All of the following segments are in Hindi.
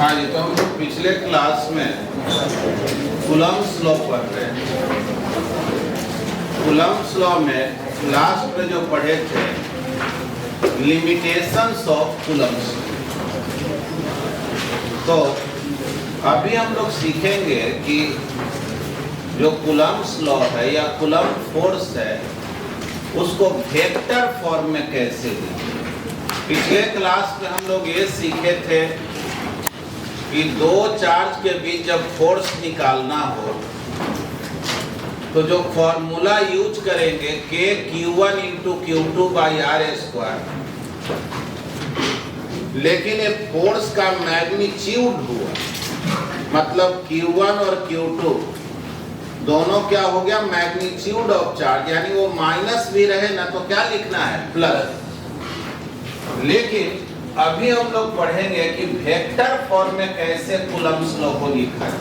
हाँ जी, तो हम लोग पिछले क्लास में कूलम्ब्स लॉ पढ़ रहे हैं। कूलम्ब्स लॉ में लास्ट में जो पढ़े थे लिमिटेशंस ऑफ कूलम्ब्स, तो अभी हम लोग सीखेंगे कि जो कूलम्ब्स लॉ है या कूलम्ब फोर्स है उसको वेक्टर फॉर्म में कैसे लिखें। पिछले क्लास में हम लोग ये सीखे थे कि दो चार्ज के बीच जब फोर्स निकालना हो तो जो फॉर्मूला यूज करेंगे Q1 into Q2 by r square, लेकिन ये फोर्स का मैग्नीट्यूड हुआ, मतलब Q1 और Q2 दोनों क्या हो गया, मैग्नीट्यूड ऑफ चार्ज, यानी वो माइनस भी रहे ना तो क्या लिखना है, प्लस। लेकिन अभी हम लोग पढ़ेंगे कि वेक्टर फॉर्म में कैसे कूलम्ब्स लॉ को लिखा है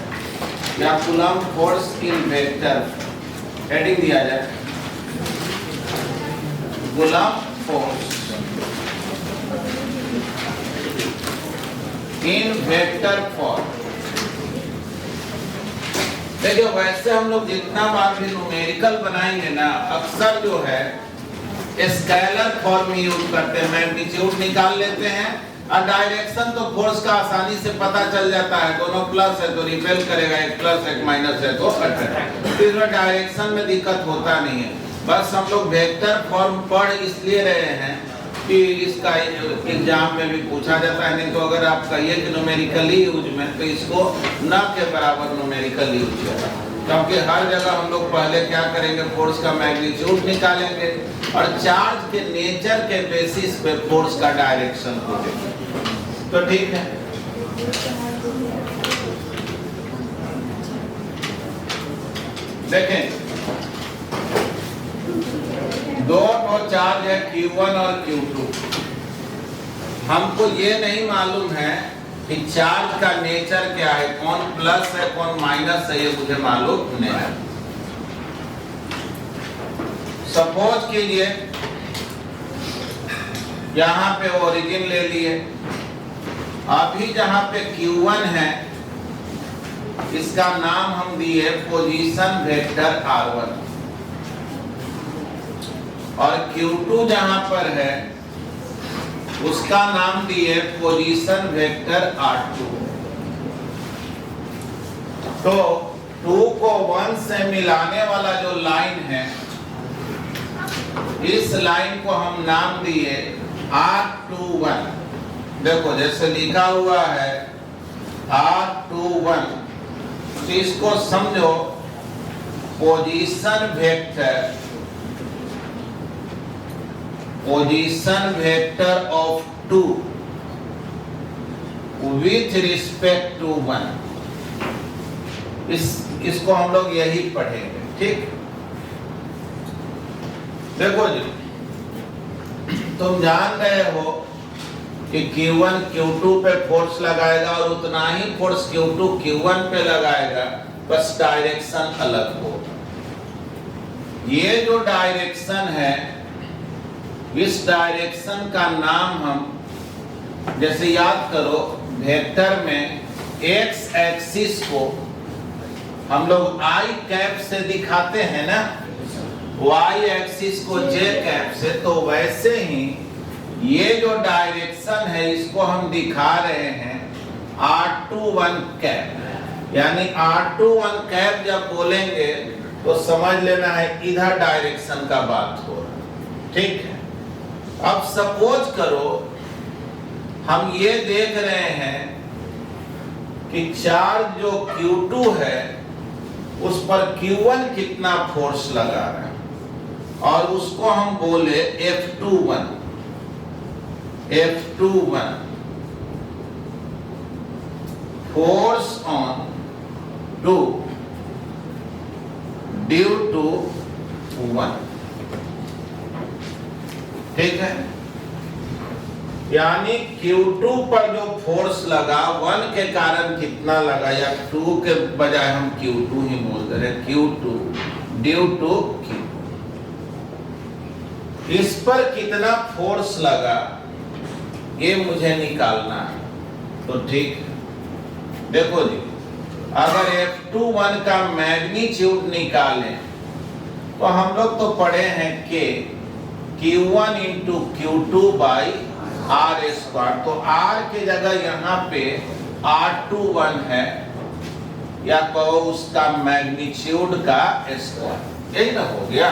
या coulomb force in vector, heading दिया जाए coulomb force in vector form. देखिए वैसे हम लोग जितना बार भी न्यूमेरिकल बनाएंगे ना, अक्सर जो है स्केलर फॉर्म यूज करते हैं, मैग्नीट्यूड निकाल लेते हैं और डायरेक्शन तो फोर्स का आसानी से पता चल जाता है, दोनों प्लस है तो रिपेल करेगा, एक प्लस एक माइनस है तो अट्रैक्ट, तो इसमें डायरेक्शन में दिक्कत होता नहीं है। बस हम लोग वेक्टर फॉर्म पढ़ इसलिए रहे हैं कि इसका एग्जाम में भी पूछा जाता है, नहीं तो अगर आप कहिए कि न्यूमेरिकली यूज में तो इसको न के बराबर न्यूमेरिकल यूज करें, क्योंकि हर जगह हम लोग पहले क्या करेंगे, फोर्स का मैग्नीट्यूड निकालेंगे और चार्ज के नेचर के बेसिस पे फोर्स का डायरेक्शन खोजेंगे। तो ठीक है, देखें दो चार्ज है Q1 और Q2, हमको ये नहीं मालूम है कि चार्ज का नेचर क्या है, कौन प्लस है कौन माइनस है, ये मुझे मालूम नहीं है। सपोज कीजिए यहाँ पे ओरिजिन ले लिए, अभी जहाँ पे Q1 है इसका नाम हम दिए पोजीशन वेक्टर R1 और Q2 जहाँ पर है उसका नाम दिए पोजीशन वेक्टर R2। तो 2 को 1 से मिलाने वाला जो लाइन है, इस लाइन को हम नाम दिए R21। देखो जैसे लिखा हुआ है R21, तो इसको समझो position vector of 2 with respect to 1। इसको हम लोग यही पढ़ेंगे, ठीक। देखो जी, तुम जान रहे हो कि Q1 Q2 पे फोर्स लगाएगा और उतना ही फोर्स Q2 Q1 पे लगाएगा, बस डायरेक्शन अलग हो। ये जो डायरेक्शन है, इस डायरेक्शन का नाम हम, जैसे याद करो वेक्टर में एक्स एक्सिस को हम लोग आई कैप से दिखाते हैं ना, वाई एक्सिस को जे कैप से, तो वैसे ही ये जो डायरेक्शन है इसको हम दिखा रहे हैं R21 कैप, यानी R21 कैप जब बोलेंगे तो समझ लेना है इधर डायरेक्शन का बात हो रहा, ठीक है। अब सपोज करो हम ये देख रहे हैं कि चार्ज जो Q2 है उस पर Q1 कितना फोर्स लगा रहा है और उसको हम बोले F21 force on 2 due to 1, ठीक है। यानी Q2 पर जो फोर्स लगा 1 के कारण कितना लगा, या 2 के बजाय हम Q2 ही बोल रहे हैं, Q2 ड्यू टू Q, इस पर कितना फोर्स लगा ये मुझे निकालना है। तो ठीक है, देखो जी, अगर F21 का मैग्नीट्यूड निकालें तो हम लोग तो पढ़े हैं कि Q1 into Q2 by R square, तो R की जगह यहाँ पे R21 है, या कहो उसका मैग्नीट्यूड का स्क्वायर, यही ना हो गया।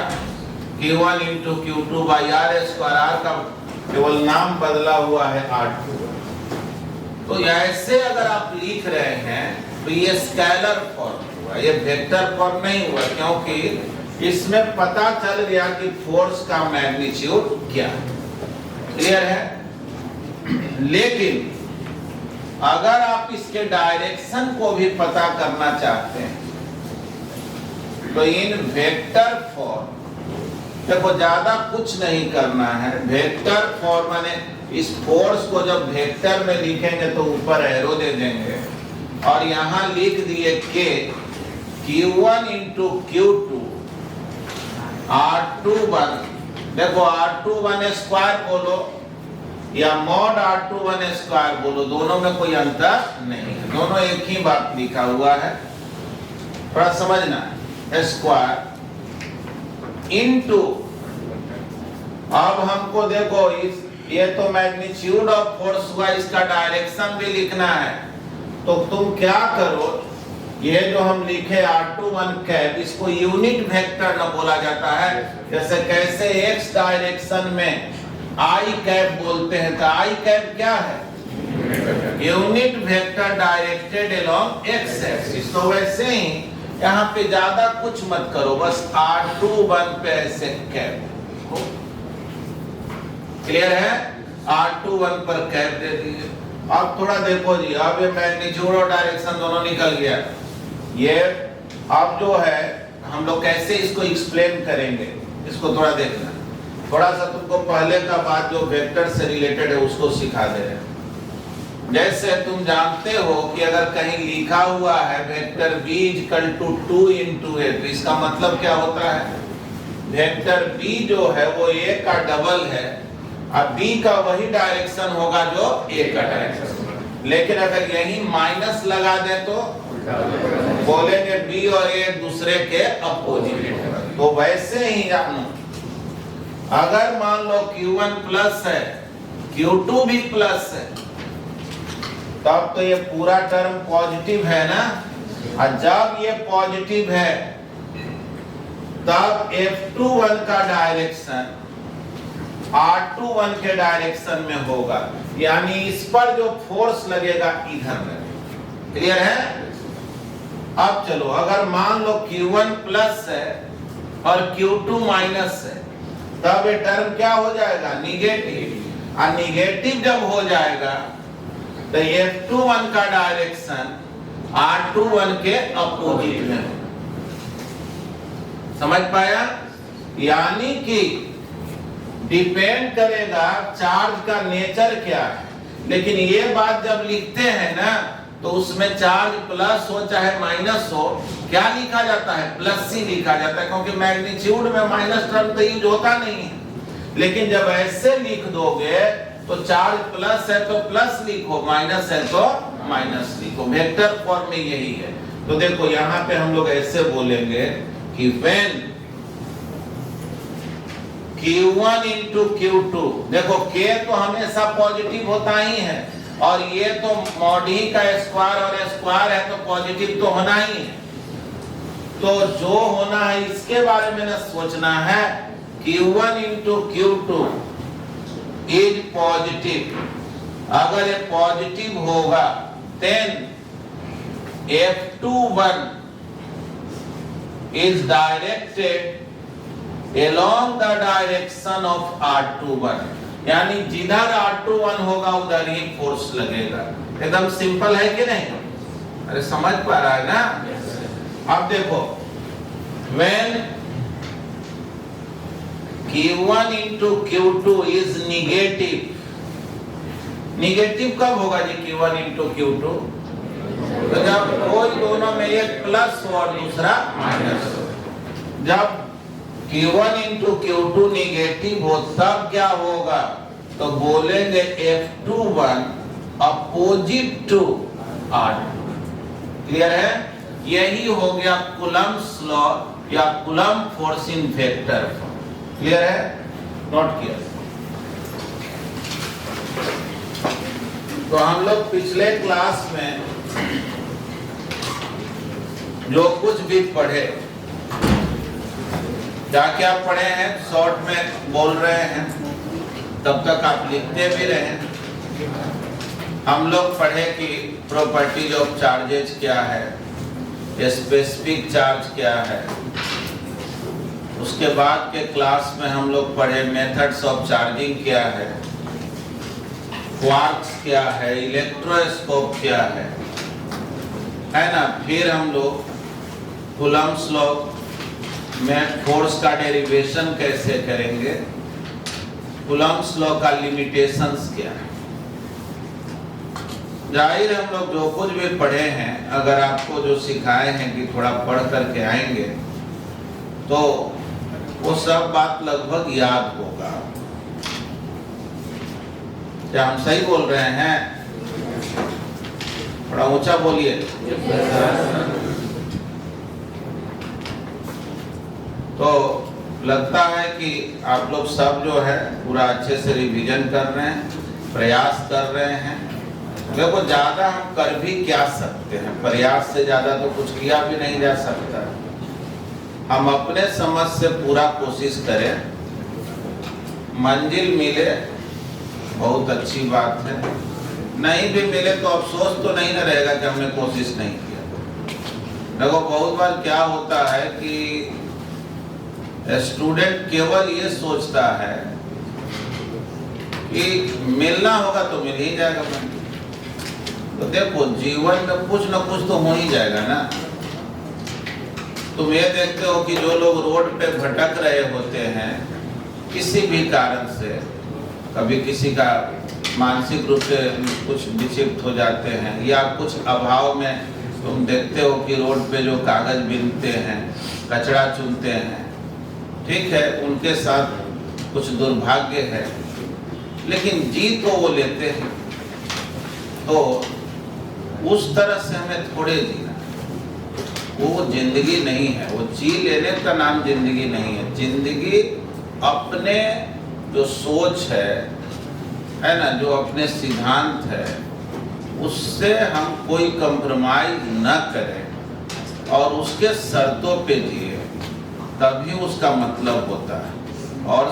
Q1 into Q2 by R square, R का केवल नाम बदला हुआ है R21। तो ऐसे अगर आप लिख रहे हैं तो ये स्केलर फॉर्म हुआ, ये वेक्टर फॉर्म नहीं हुआ, क्योंकि इसमें पता चल गया कि फोर्स का मैग्नीट्यूड क्या है। क्लियर है? लेकिन अगर आप इसके डायरेक्शन को भी पता करना चाहते हैं तो इन वेक्टर फॉर्म, देखो ज्यादा कुछ नहीं करना है। वेक्टर फॉर्म माने इस फोर्स को जब वेक्टर में लिखेंगे तो ऊपर एरो दे देंगे और यहां लिख दिए के Q1 इंटू Q2 R21, देखो R21 स्क्वायर बोलो या मॉड R21 स्क्वायर बोलो, दोनों में कोई अंतर नहीं है, दोनों एक ही बात लिखा हुआ है, थोड़ा समझना है। स्क्वायर इनटू, अब हमको देखो ये तो मैग्नीट्यूड ऑफ फोर्स हुआ, इसका डायरेक्शन भी लिखना है। तो तुम क्या करो, ये जो हम लिखे R21 कैप, इसको यूनिट वेक्टर न बोला जाता है। जैसे कैसे x डायरेक्शन में I कैप बोलते हैं, तो I कैप क्या है? Unit vector directed along x axis. तो वैसे ही यहाँ पे ज्यादा कुछ मत करो, बस R21 पे ऐसे कैप। क्लियर है? R21 पर कैप दे दीजिए। अब थोड़ा देखो जी, अब ये मैग्नीट्यूड और डायरेक्शन दोनों निकल गया। ये अब जो है हम लोग कैसे इसको एक्सप्लेन करेंगे, इसको थोड़ा देखना। थोड़ा सा तुमको पहले का बात जो वेक्टर से रिलेटेड है उसको सिखा दे रहे हैं। जैसे तुम जानते हो कि अगर कहीं लिखा हुआ है vector b equal to 2 into a, तो इसका मतलब क्या होता है? वेक्टर b जो है वो a का डबल है, अब b का वही डायरेक्शन होगा जो a का डायरेक्शन। लेकिन अगर यही माइनस लगा दे तो बोलेंगे b और a एक दूसरे के अपोजिट। तो वैसे ही जानो, अगर मान लो Q1 प्लस है, Q2 भी प्लस है, तब तो ये पूरा टर्म पॉजिटिव है ना। और जब ये पॉजिटिव है तब F21 का डायरेक्शन R21 के डायरेक्शन में होगा, यानी इस पर जो फोर्स लगेगा इधर लगेगा। क्लियर है? अब चलो, अगर मान लो Q1 प्लस है और Q2 माइनस है, तब ये टर्म क्या हो जाएगा? निगेटिव। और निगेटिव जब हो जाएगा तो F21 का डायरेक्शन R21 के अपोजिट में। समझ पाया? यानी कि डिपेंड करेगा चार्ज का नेचर क्या है। लेकिन ये बात जब लिखते हैं ना तो उसमें चार्ज प्लस हो चाहे माइनस हो, क्या लिखा जाता है? प्लस ही लिखा जाता है, क्योंकि मैग्नीट्यूड में माइनस टर्म तो यूज होता नहीं है। लेकिन जब ऐसे लिख दोगे तो चार्ज प्लस है तो प्लस लिखो, माइनस है तो माइनस लिखो। वेक्टर फॉर्म में यही है। तो देखो यहाँ पे हम लोग ऐसे बोलेंगे कि व्हेन Q1 इंटू Q2, देखो K तो हमेशा पॉजिटिव होता ही है, और ये तो मॉड ही का स्क्वायर और स्क्वायर है तो पॉजिटिव तो होना ही है। तो जो होना है इसके बारे में ना सोचना है। Q1 into Q2 is positive. अगर ये पॉजिटिव होगा then F21 is directed along the direction of R21, यानी जिधर R21 होगा उधर ही फोर्स लगेगा। एकदम सिंपल है कि नहीं? अरे समझ पा रहा है ना? अब देखो, when Q1 into Q2 is negative, negative कब होगा जी Q1 into Q2? तो जब कोई दोनों में एक प्लस हो और दूसरा माइनस हो। जब Q1 into Q2 निगेटिव हो तब क्या होगा? तो बोलेंगे F21 opposite to R2। Clear है? यही हो गया कूलम्ब्स लॉ या coulomb force in vector form. Clear है? नोट किया। तो हम लोग पिछले क्लास में जो कुछ भी पढ़े, क्या क्या पढ़े हैं शॉर्ट में बोल रहे हैं, तब तक आप लिखते भी रहे। हम लोग पढ़े कि प्रॉपर्टीज ऑफ चार्जेज क्या है, स्पेसिफिक चार्ज क्या है। उसके बाद के क्लास में हम लोग पढ़े मेथड्स ऑफ चार्जिंग क्या है, क्वार्क्स क्या है, इलेक्ट्रोस्कोप क्या है ना। फिर हम लोग कूलम्ब्स लॉ में फोर्स का डेरिवेशन कैसे करेंगे, कूलम्ब्स लॉ का लिमिटेशंस क्या है। जाहिर हम लोग जो कुछ भी पढ़े हैं, अगर आपको जो सिखाए हैं कि थोड़ा पढ़ करके आएंगे तो वो सब बात लगभग याद होगा। क्या हम सही बोल रहे हैं? थोड़ा ऊंचा बोलिए। तो लगता है कि आप लोग सब जो है पूरा अच्छे से रिवीजन कर रहे हैं, प्रयास कर रहे हैं। देखो ज्यादा हम कर भी क्या सकते हैं, प्रयास से ज्यादा तो कुछ किया भी नहीं जा सकता। हम अपने समझ से पूरा कोशिश करें, मंजिल मिले बहुत अच्छी बात है, नहीं भी मिले तो अफसोस तो नहीं न रहेगा कि हमने कोशिश नहीं किया। देखो बहुत बार क्या होता है कि स्टूडेंट केवल ये सोचता है कि मिलना होगा तो मिल ही जाएगा। तो देखो जीवन में कुछ न कुछ तो हो ही जाएगा ना। तुम ये देखते हो कि जो लोग रोड पे भटक रहे होते हैं किसी भी कारण से, कभी किसी का मानसिक रूप से कुछ विक्षिप्त हो जाते हैं या कुछ अभाव में तुम देखते हो कि रोड पे जो कागज बीनते हैं, कचरा चुनते हैं, ठीक है उनके साथ कुछ दुर्भाग्य है, लेकिन जी तो वो लेते हैं। तो उस तरह से हमें थोड़े जीना, वो जिंदगी नहीं है, वो जी लेने का नाम जिंदगी नहीं है। जिंदगी अपने जो सोच है ना, जो अपने सिद्धांत है, उससे हम कोई कंप्रोमाइज न करें और उसके शर्तों पे जिए, तभी उसका मतलब होता है। और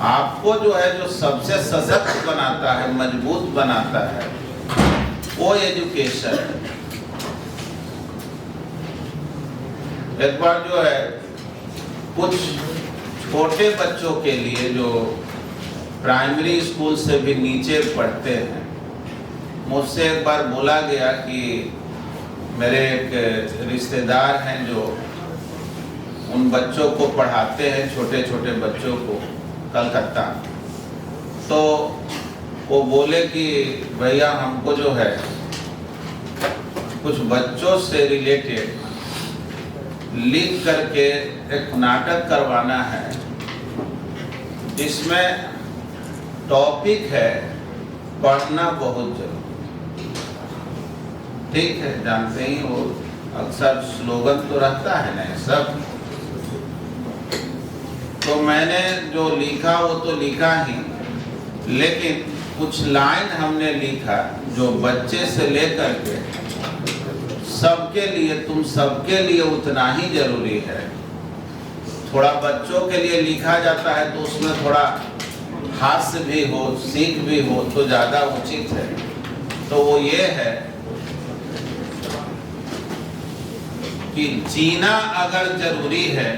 आपको जो है जो सबसे सशक्त बनाता है, मजबूत बनाता है, वो एजुकेशन है। एक बार जो है कुछ छोटे बच्चों के लिए जो प्राइमरी स्कूल से भी नीचे पढ़ते हैं, मुझसे एक बार बोला गया कि मेरे एक रिश्तेदार हैं जो उन बच्चों को पढ़ाते हैं, छोटे छोटे बच्चों को कलकत्ता। तो वो बोले कि भैया हमको जो है कुछ बच्चों से रिलेटेड लिख करके एक नाटक करवाना है, जिसमें टॉपिक है पढ़ना बहुत जरूरी। ठीक है, जानते ही हो अक्सर स्लोगन तो रहता है ना सब। तो मैंने जो लिखा वो तो लिखा ही, लेकिन कुछ लाइन हमने लिखा जो बच्चे से लेकर के सबके लिए, तुम सबके लिए उतना ही जरूरी है। थोड़ा बच्चों के लिए लिखा जाता है तो उसमें थोड़ा हास्य भी हो, सीख भी हो तो ज़्यादा उचित है। तो वो ये है कि जीना अगर जरूरी है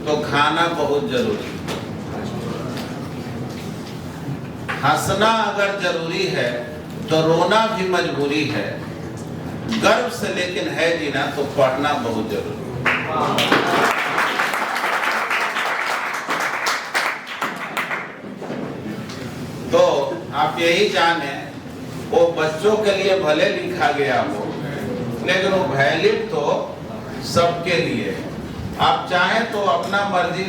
तो खाना बहुत जरूरी है, हंसना अगर जरूरी है तो रोना भी मजबूरी है, गर्व से लेकिन है जीना तो पढ़ना बहुत जरूरी है। तो आप यही जाने, वो बच्चों के लिए भले लिखा गया हो, लेकिन वो वैलिड तो सबके लिए। आप चाहें तो अपना मर्जी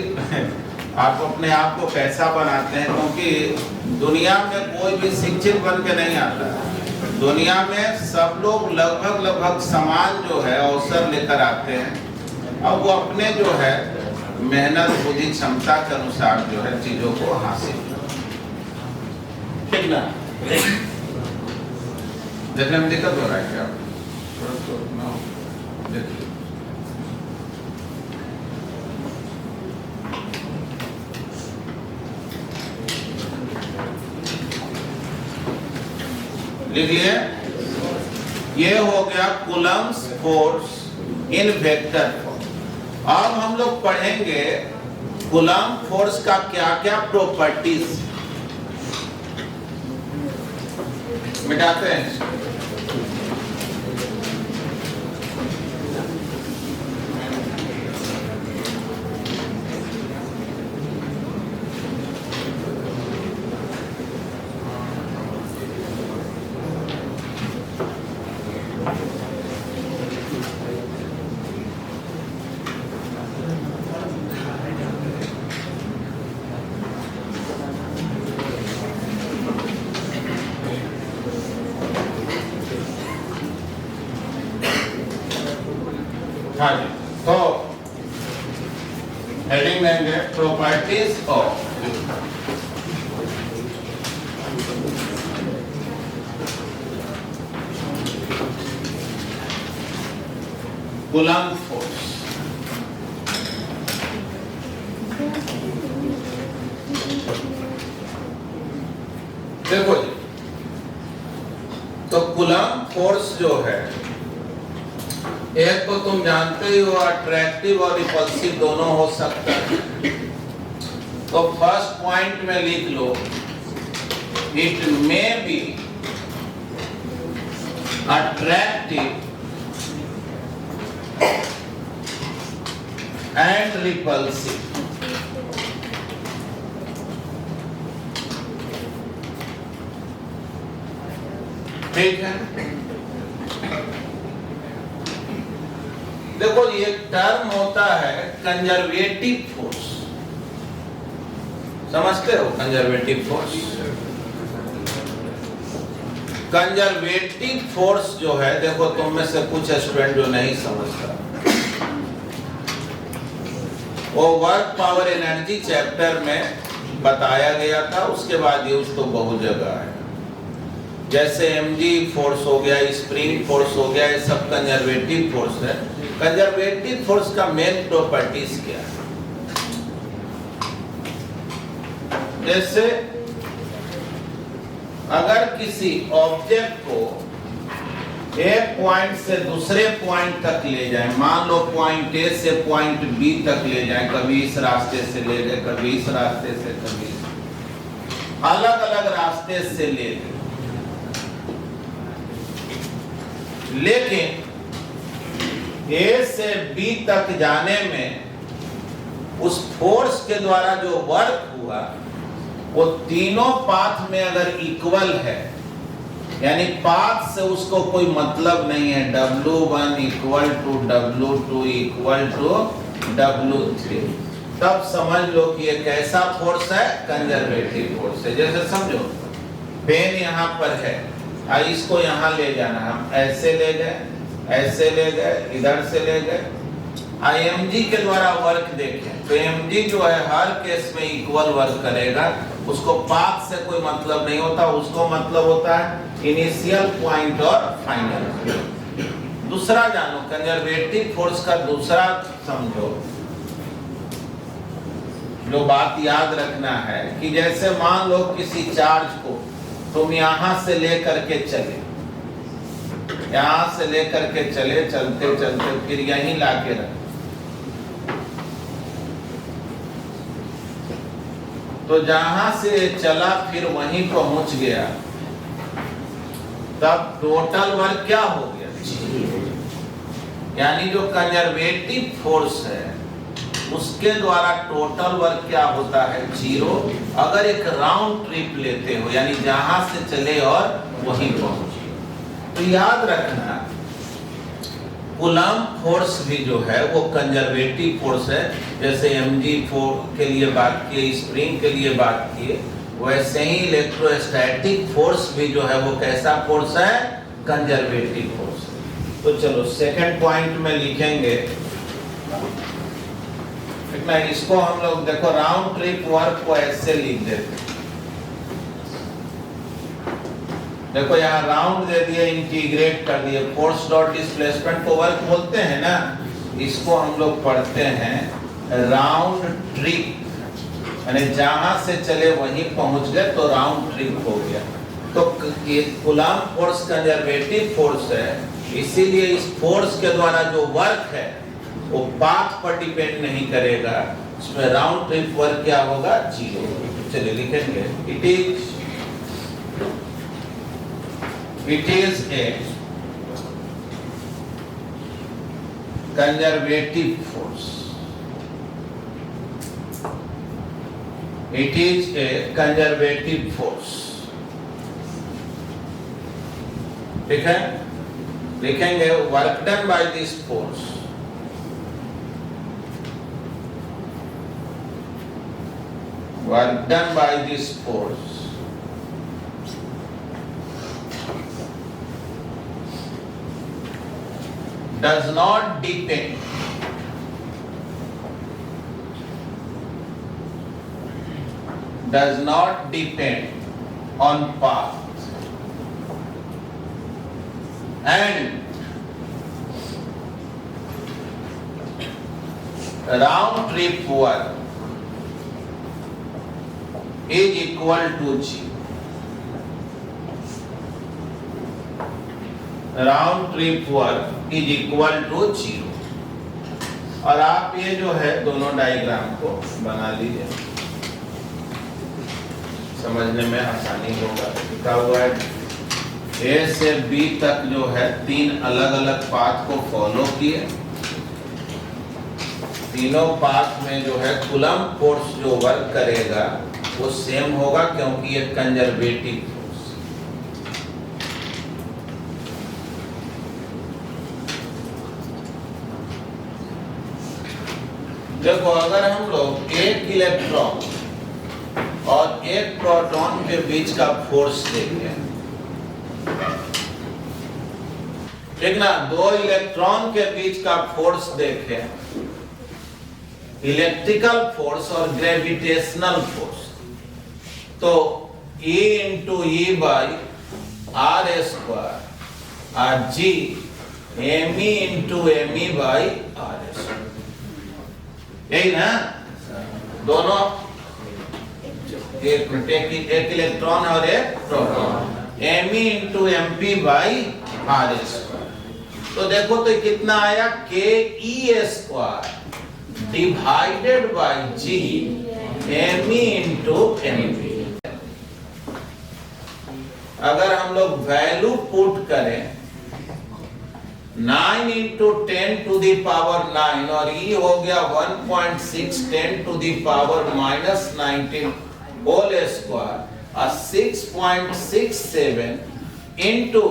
आप अपने आप को कैसा बनाते हैं, क्योंकि दुनिया में कोई भी शिक्षित बन के नहीं आता है। दुनिया में सब लोग लगभग समान जो है अवसर लेकर आते हैं, अब वो अपने जो है मेहनत बुद्धि क्षमता के अनुसार जो है चीजों को हासिल करते हैं। ठीक ना? देखने में दिक्कत हो रहा है क्या? देखिए लिख लिए, ये हो गया Coulomb's force in vector form. अब हम लोग पढ़ेंगे कूलम्ब फोर्स का क्या क्या प्रॉपर्टीज। मिटाते हैं। हाँ जी, तो हेडिंग देंगे प्रॉपर्टीज ऑफ कूलम्ब फोर्स। देखो जी, तो कूलम्ब फोर्स जो है, एक तो तुम जानते ही हो अट्रैक्टिव और रिपल्सिव दोनों हो सकता है। तो फर्स्ट पॉइंट में लिख लो, it may be attractive and repulsive. ठीक है? देखो ये टर्म होता है कंजर्वेटिव फोर्स। समझते हो कंजर्वेटिव फोर्स? कंजर्वेटिव फोर्स जो है, देखो तुम में से कुछ स्टूडेंट जो नहीं समझता, वो वर्क पावर एनर्जी चैप्टर में बताया गया था, उसके बाद यूज तो बहुत जगह है। जैसे mg फोर्स हो गया, स्प्रिंग फोर्स हो गया, ये सब कंजर्वेटिव फोर्स है। कंजर्वेटिव फोर्स का मेन प्रॉपर्टीज क्या है? जैसे अगर किसी ऑब्जेक्ट को एक पॉइंट से दूसरे पॉइंट तक ले जाए, मान लो पॉइंट ए से पॉइंट बी तक ले जाए, कभी इस रास्ते से ले गए, कभी इस रास्ते से, कभी अलग अलग रास्ते से ले गए, लेकिन ए से बी तक जाने में उस फोर्स के द्वारा जो वर्क हुआ वो तीनों पाथ में अगर इक्वल है, यानी पाथ से उसको कोई मतलब नहीं है, W1 equal to W2 equal to W3, तब समझ लो कि ये कैसा फोर्स है? कंजर्वेटिव फोर्स है। जैसे समझो पेन यहाँ पर है, इसको यहाँ ले जाना, हम ऐसे ले गए, ऐसे ले गए, इधर से ले गए, mg के द्वारा वर्क देखें तो mg जो है हर केस में इक्वल वर्क करेगा, उसको पाथ से कोई मतलब नहीं होता, उसको मतलब होता है इनिशियल पॉइंट और फाइनल। दूसरा जानो कंजर्वेटिव फोर्स का दूसरा समझो, जो बात याद रखना है कि जैसे मान लो किसी चार्ज को तुम यहां से लेकर के चले, यहां से लेकर के चले, चलते चलते फिर यहीं लाके रख, तो जहां से चला फिर वहीं पहुंच गया, तब टोटल वर्क क्या हो गया? यानी जो कंजर्वेटिव फोर्स है उसके द्वारा टोटल वर्क क्या होता है? 0। अगर एक राउंड ट्रिप लेते हो, यानी जहां से चले और वहीं पहुंचे, तो याद रखना कूलम्ब फोर्स भी जो है वो कंजर्वेटिव फोर्स है। जैसे mg फोर्स के लिए बात किए, स्प्रिंग के लिए बात किए, वैसे ही इलेक्ट्रोस्टैटिक फोर्स भी जो है वो कैसा फोर्स है, कंजर्वेटिव फोर्स। तो चलो सेकंड पॉइंट में लिखेंगे ना, इसको हम लोग देखो राउंड ट्रिप वर्क को ऐसे लिख देते। देखो यहाँ राउंड दे दिए, इंटीग्रेट कर दिए, फोर्स डॉट डिस्प्लेसमेंट को वर्क बोलते हैं ना, इसको हम लोग पढ़ते हैं राउंड ट्रिप, यानी जहां से चले वहीं पहुंच गए तो राउंड ट्रिप हो गया। तो ये कूलम्ब फोर्स कंजर्वेटिव फोर्स है, इसीलिए इस फोर्स के द्वारा जो वर्क है वो पाथ पर डिपेंड नहीं करेगा, इसमें राउंड ट्रिप वर्क क्या होगा, 0। चलिए लिखेंगे it is a conservative force, it is a conservative force। ठीक है, लिखेंगे work done by this force does not depend on path and round trip work is equal to 0। Round trip work is equal to 0। और आप ये जो है दोनों डायग्राम को बना लीजिए, समझने में आसानी होगा। लिखा हुआ है ए से बी तक जो है 3 अलग अलग पाथ को फॉलो किए, तीनों पाथ में जो है कूलम्ब फोर्स जो वर्क करेगा वो सेम होगा, क्योंकि ये कंजर्वेटिव फोर्स। देखो अगर हम लोग एक इलेक्ट्रॉन और एक प्रोटॉन के बीच का फोर्स देखें, ठीक ना, 2 इलेक्ट्रॉन के बीच का फोर्स देखें, इलेक्ट्रिकल फोर्स और ग्रेविटेशनल फोर्स, तो E into e by r square और G ME into ME by r square, यही ना, दोनों एक इलेक्ट्रॉन और एक proton, ME into MP by r square. तो देखो तो कितना आया, KE square divided by G ME into MP। अगर हम लोग वैल्यू पुट करें 9 इंटू 10 टू दी पावर 9 और E हो गया 1.6 10 to the power -19 whole square और 6.67 into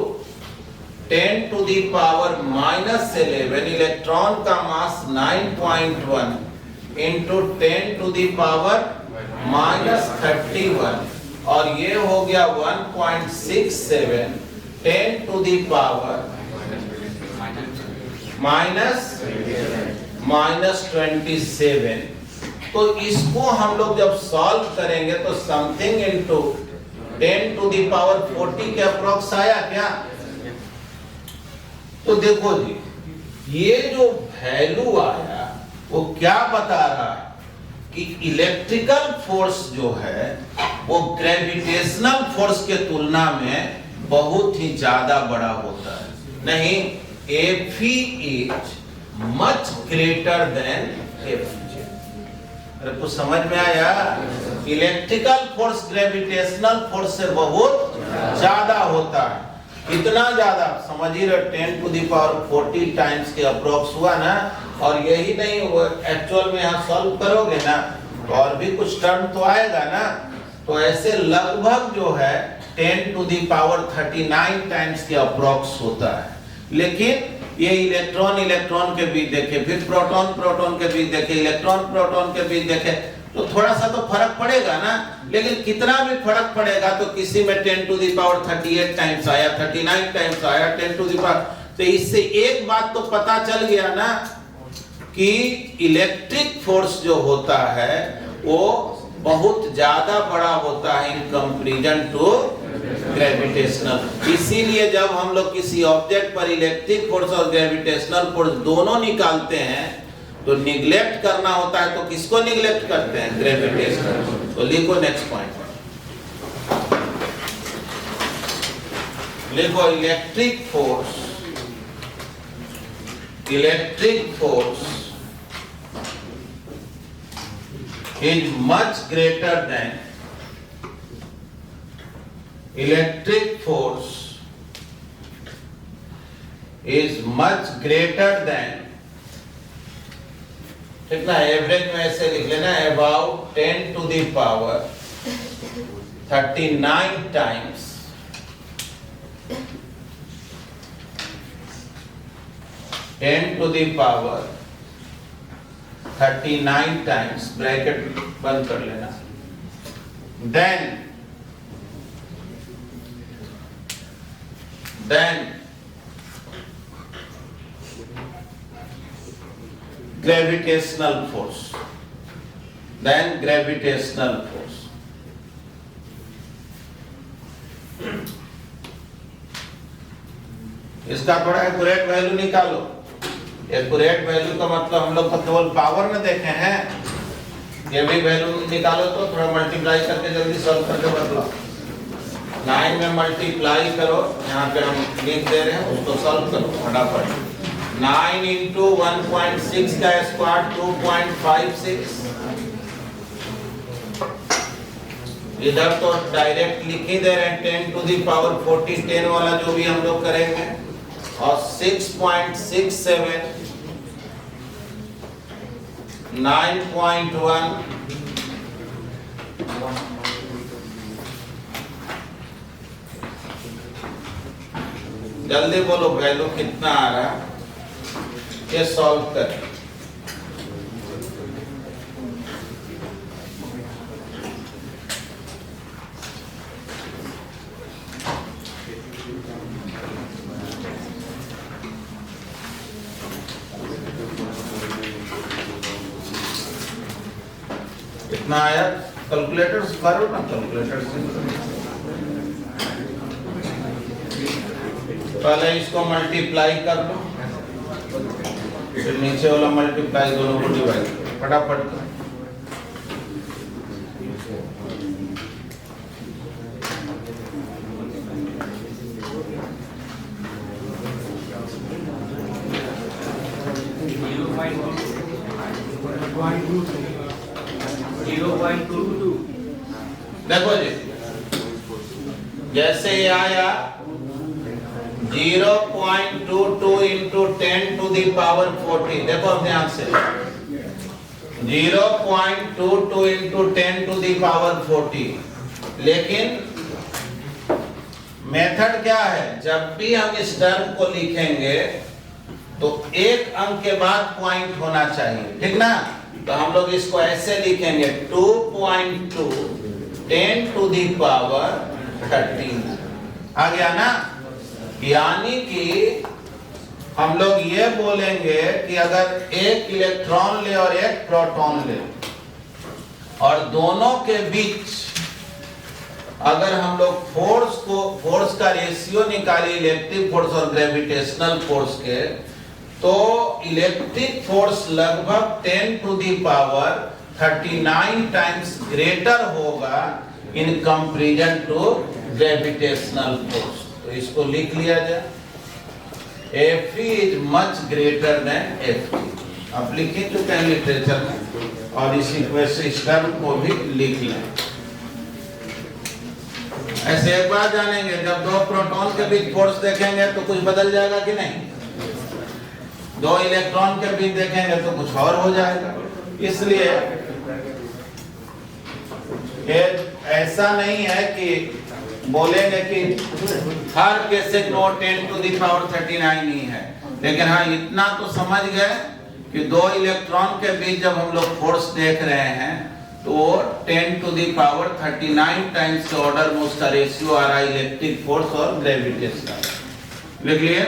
10 to the power -11, electron का mass 9.1 into 10 to the power -31 और ये हो गया 1.67 10 टू दी पावर -27। तो इसको हम लोग जब सॉल्व करेंगे तो something into 10 to the power 40 के अप्रोक्स आया क्या। तो देखो जी, ये जो वैल्यू आया वो क्या बता रहा है कि इलेक्ट्रिकल फोर्स जो है वो ग्रेविटेशनल फोर्स के तुलना में बहुत ही ज्यादा बड़ा होता है। नहीं, Fe is much greater than Fj। अरे कुछ समझ में आया, इलेक्ट्रिकल फोर्स ग्रेविटेशनल फोर्स से बहुत ज्यादा होता है। कितना ज्यादा समझ ही रहे, 10 टू दी पावर 40 टाइम्स के अप्रोक्स हुआ ना। और यही नहीं, वो एक्चुअल में यहाँ सॉल्व करोगे ना तो और भी कुछ टर्म तो आएगा ना। तो ऐसे लगभग जो है 10 टू दी पावर 39 टाइम्स के अप्रोक्स होता है। लेकिन ये इलेक्ट्रॉन इलेक्ट्रॉन के बीच देखे, फिर प्रोटॉन प्रोटॉन के बीच देखे, इलेक्ट्रॉन प्रोटॉन के बीच देखे, तो थोड़ा सा तो फर्क पड़ेगा ना, लेकिन कितना भी फर्क पड़ेगा तो किसी में 10 टू द पावर 38 टाइम्स आया, 39 टाइम्स आया, 10 टू द पावर, तो इससे एक बात तो पता चल गया ना कि इलेक्ट्रिक फोर्स जो होता है वो बहुत ज्यादा बड़ा होता है इन कंपैरिजन टू ग्रेविटेशनल। इसीलिए जब हम लोग किसी ऑब्जेक्ट पर इलेक्ट्रिक फोर्स और ग्रेविटेशनल फोर्स दोनों निकालते हैं तो निगलेक्ट करना होता है, तो किसको निगलेक्ट करते हैं? ग्रेविटेशनल। तो लिखो नेक्स्ट पॉइंट, लिखो electric force is much greater than electric force is much greater than, ठीक ना, एवरेज में ऐसे लिख लेना, about 10 to the power 39 times (10 to the power 39 times) bracket बंद कर लेना, then gravitational force, इसका थोड़ा एक्यूरेट वैल्यू निकालो। एक्यूरेट वैल्यू का मतलब हम लोग तो केवल पावर में देखे हैं, ये भी वैल्यू निकालो तो थोड़ा मल्टीप्लाई करके जल्दी सॉल्व करके बदलो। 9 में मल्टीप्लाई करो, यहाँ पे हम लिख दे रहे हैं, उसको सॉल्व करो फटाफट। 9 into 1.6 का स्क्वायर 2.56, इधर तो डायरेक्ट लिख ही दे रहे हैं 10 to the power 40, 10 वाला जो भी हम लोग करेंगे, और 6.67 9.1 जल्दी बोलो वैल्यू कितना आ रहा है, ये सॉल्व कर। कितना आया? कैलकुलेटर से करो ना, कैलकुलेटर से पहले इसको मल्टीप्लाई कर लो, फिर नीचे वाला मल्टीप्लाई दोनों को डिवाइड करो फटाफट करो। देखो जी, जैसे ये आया 0.22 into 10 to the power 40, देखो ध्यान से 0.22 into 10 to the power 40, लेकिन मेथड क्या है? जब भी हम इस टर्म को लिखेंगे तो एक अंक के बाद पॉइंट होना चाहिए, ठीक ना? तो हम लोग इसको ऐसे लिखेंगे 2.2 10 to the power 13, आ गया ना? यानी कि हम लोग ये बोलेंगे कि अगर एक इलेक्ट्रॉन ले और एक प्रोटॉन ले और दोनों के बीच अगर हम लोग फोर्स का रेशियो निकाले इलेक्ट्रिक फोर्स और ग्रेविटेशनल फोर्स के, तो इलेक्ट्रिक फोर्स लगभग 10 to the power 39 times greater होगा in comparison to gravitational force. तो इसको लिख लिया जाए, Fe is much greater than Ft। आप लिख चुके हैं लिटरेचर में, और इसी वैसे इस टर्म को भी लिख लें। ऐसे एक बार जानेंगे, जब दो प्रोटॉन के बीच फोर्स देखेंगे तो कुछ बदल जाएगा कि नहीं? दो इलेक्ट्रॉन के बीच देखेंगे तो कुछ और हो जाएगा। इसलिए ऐसा नहीं है कि बोलेंगे कि हर cases no 10 to the power 39 ही है, लेकिन हाँ इतना तो समझ गए कि दो इलेक्ट्रॉन के बीच जब हम लोग फोर्स देख रहे हैं तो 10 to the power 39 टाइम्स के ऑर्डर में उसका रेशियो आ रहा है इलेक्ट्रिक फोर्स और ग्रेविटेशनल। लिख लिए?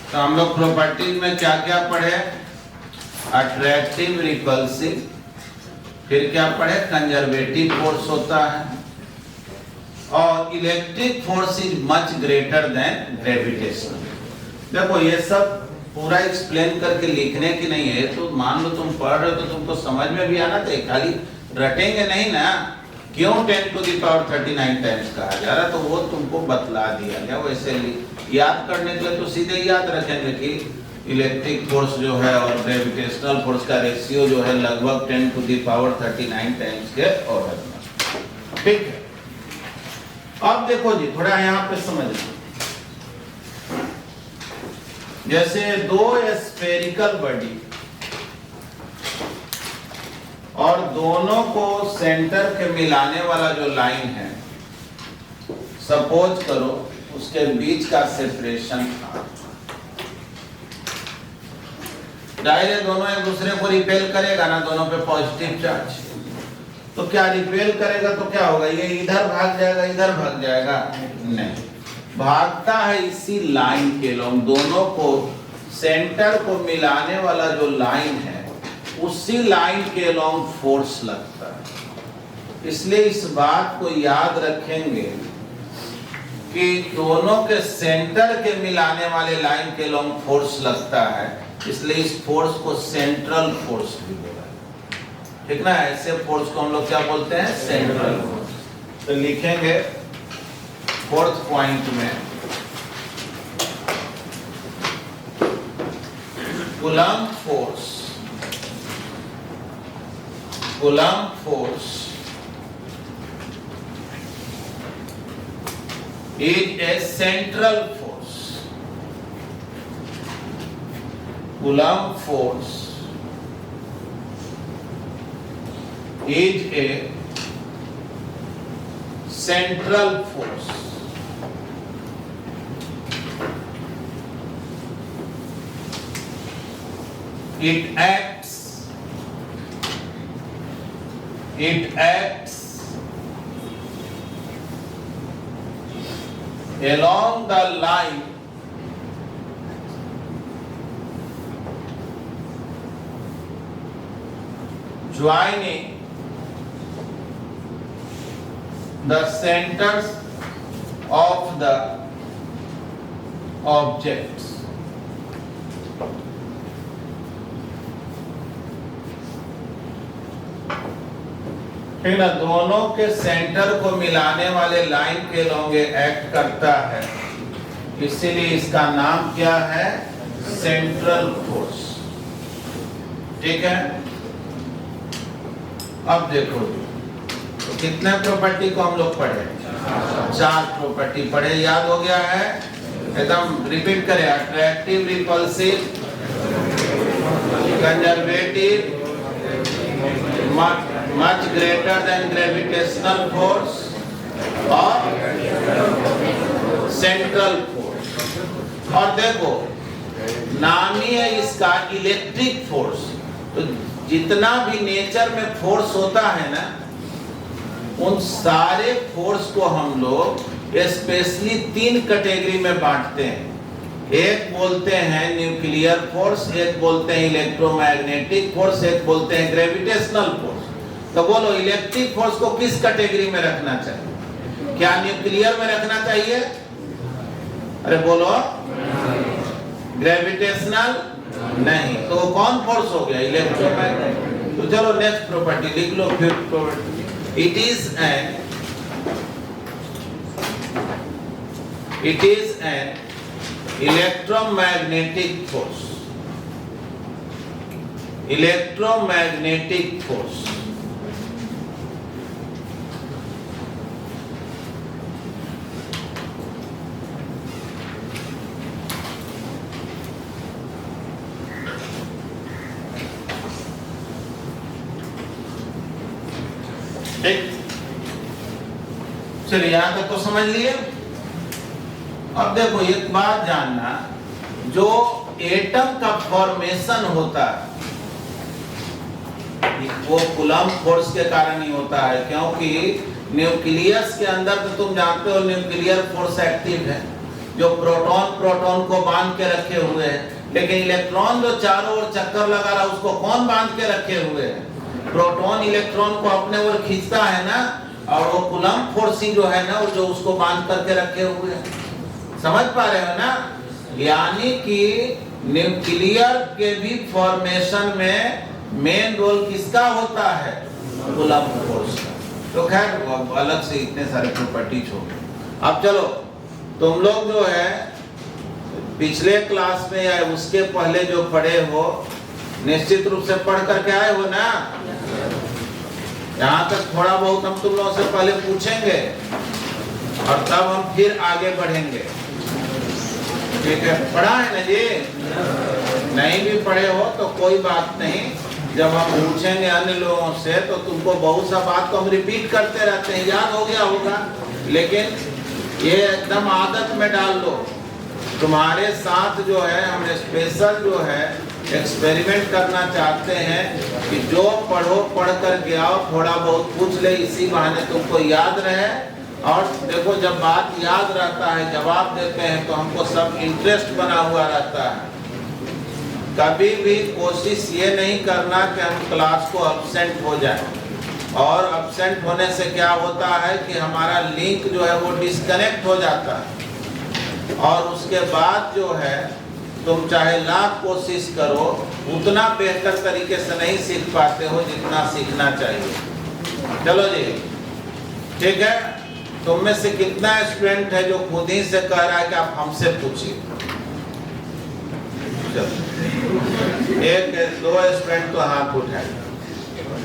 तो हम लोग प्रॉपर्टीज में क्या क्या पढ़े? अट्रैक्टिव, रिपल्सिव, फिर क्या पढ़े? कंजर्वेटिव फोर्स होता है, और electric force is much greater than gravitational. देखो ये सब पूरा एक्सप्लेन करके लिखने की नहीं है, तो मान लो तुम पढ़ रहे हो तो तुमको समझ में भी आना चाहिए, खाली रटेंगे नहीं ना। क्यों 10 to the power 39 टाइम्स कहा जा रहा, तो वो तुमको बतला दिया गया। वैसे याद करने के लिए तो सीधे याद रखेंगे कि इलेक्ट्रिक फोर्स जो है और ग्रेविटेशनल फोर्स का रेशियो जो है लगभग 10 to the power 39 टाइम्स के ऑर्डर में। ठीक है, अब देखो जी थोड़ा यहाँ पे समझ लो। जैसे दो स्फेरिकल बॉडी और दोनों को सेंटर के मिलाने वाला जो लाइन है, सपोज करो उसके बीच का सेपरेशन था, डायरेक्ट दोनों एक दूसरे को रिपेल करेगा ना, दोनों पे पॉजिटिव चार्ज, तो क्या रिपेल करेगा तो क्या होगा? ये इधर भाग जाएगा, इधर भाग जाएगा? नहीं, भागता है इसी लाइन के लॉन्ग। दोनों को सेंटर को मिलाने वाला जो लाइन है उसी लाइन के लॉन्ग फोर्स लगता है। इसलिए इस बात को याद रखेंगे कि दोनों के सेंटर के मिलाने वाले लाइन के लॉन्ग फोर्स लगता है, इसलिए इस फोर्स को सेंट्रल फोर्स भी बोला है। ठीक ना? ऐसे फोर्स को हम लोग क्या बोलते हैं? Central force. तो लिखेंगे फोर्थ पॉइंट में coulomb force. Coulomb force is a central force. Coulomb force is a central force. It acts along the line joining the centers of the objects. ठीक ना? दोनों के सेंटर को मिलाने वाले लाइन के लॉन्ग एक्ट करता है, इसीलिए इसका नाम क्या है? Central force. ठीक है, अब देखो तो कितने प्रॉपर्टी को हम लोग पढ़े? 4 प्रॉपर्टी पढ़े। याद हो गया है? एकदम रिपीट करें। Attractive, repulsive, conservative, much greater than gravitational force और central force। और देखो नाम ही है इसका इलेक्ट्रिक फोर्स। तो जितना भी नेचर में फोर्स होता है ना, उन सारे फोर्स को हम लोग स्पेशली 3 कैटेगरी में बांटते हैं। एक बोलते हैं न्यूक्लियर फोर्स, एक बोलते हैं इलेक्ट्रोमैग्नेटिक फोर्स, एक बोलते हैं ग्रेविटेशनल फोर्स। तो बोलो इलेक्ट्रिक फोर्स को किस कैटेगरी में रखना चाहिए? क्या न्यूक्लियर में रखना चाहिए? अरे बोलो। ग्रेविटेशनल नहीं, तो कौन फोर्स हो गया? इलेक्ट्रोमैग्नेटिक। तो चलो नेक्स्ट प्रॉपर्टी लिख लो। Fifth property, it is an electromagnetic force. Electromagnetic force ठीक। चलिए यहां तक तो समझ लिए। अब देखो एक बात जानना, जो एटम का फॉर्मेशन होता है वो कूलम्ब फोर्स के कारण ही होता है, क्योंकि न्यूक्लियस के अंदर तो तुम जानते हो न्यूक्लियर फोर्स एक्टिव है, जो प्रोटॉन को बांध के रखे हुए है। लेकिन इलेक्ट्रॉन जो चारों ओर चक्कर लगा रहा है उसको कौन बांध के रखे हुए है? प्रोटॉन इलेक्ट्रॉन को अपने ओर खींचता है ना, और वो कूलम्ब फोर्स ही जो है ना वो जो उसको बांध करके रखे हुए है। समझ पा रहे हो ना? यानी कि न्यूक्लियर के भी फॉर्मेशन में मेन रोल किसका होता है? कूलम्ब फोर्स का। तो खैर अलग से इतने सारे प्रॉपर्टीज हो गए। अब चलो तुम लोग जो है पिछले क्लास में या उसके पहले जो पढ़े हो निश्चित रूप से पढ़ करके आए हो ना। यहाँ तक थोड़ा बहुत हम तुम लोगों से पहले पूछेंगे और तब हम फिर आगे बढ़ेंगे। ठीक है, पढ़ा है ना जी? नहीं भी पढ़े हो तो कोई बात नहीं, जब हम पूछेंगे अन्य लोगों से तो तुमको बहुत सा बात तो हम रिपीट करते रहते हैं, याद हो गया होगा। लेकिन ये एकदम आदत में डाल लो। तुम्हारे साथ जो है हम स्पेशल जो है एक्सपेरिमेंट करना चाहते हैं कि जो पढ़ो पढ़ कर के आओ, थोड़ा बहुत पूछ ले, इसी बहाने तुमको याद रहे। और देखो जब बात याद रहता है, जवाब देते हैं तो हमको सब इंटरेस्ट बना हुआ रहता है। कभी भी कोशिश ये नहीं करना कि हम क्लास को अब्सेंट हो जाए, और अब्सेंट होने से क्या होता है कि हमारा लिंक जो है वो डिस्कनेक्ट हो जाता है, और उसके बाद जो है तुम चाहे लाख कोशिश करो उतना बेहतर तरीके से नहीं सीख पाते हो जितना सीखना चाहिए। चलो जी, ठीक है। तुम में से कितना स्टूडेंट है जो खुद ही से कह रहा है कि आप हमसे पूछिए? एक दो स्टूडेंट तो हाथ उठाए,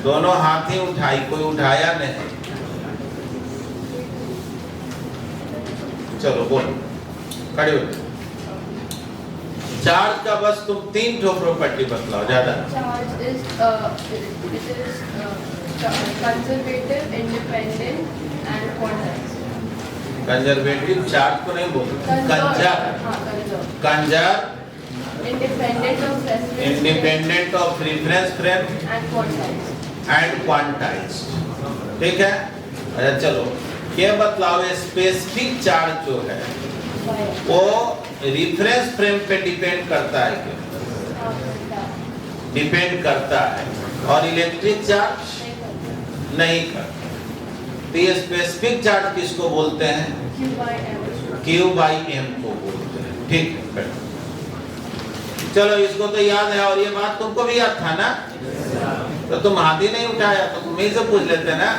दोनों हाथ ही उठाई, कोई उठाया नहीं। चलो बोलो, खड़े हो। चार्ज का बस तुम 3 ठो प्रॉपर्टी बतलाओ, ज्यादा। Charge is conservative, independent and quantized. Conservative charge को नहीं बोलते, Kanjar independent of reference frame and quantized. ठीक है। अच्छा चलो ये बतलाओ, स्पेसिफिक चार्ज जो है वो रेफरेंस फ्रेम पे डिपेंड करता है क्या? डिपेंड करता है। और इलेक्ट्रिक चार्ज नहीं करता। तो ये स्पेसिफिक चार्ज किसको बोलते हैं? Q/m को बोलते हैं। ठीक है, चलो इसको तो याद है, और ये बात तुमको भी याद था ना? तो तुम हाथ ही नहीं उठाया तो तुम ही से पूछ लेते ना।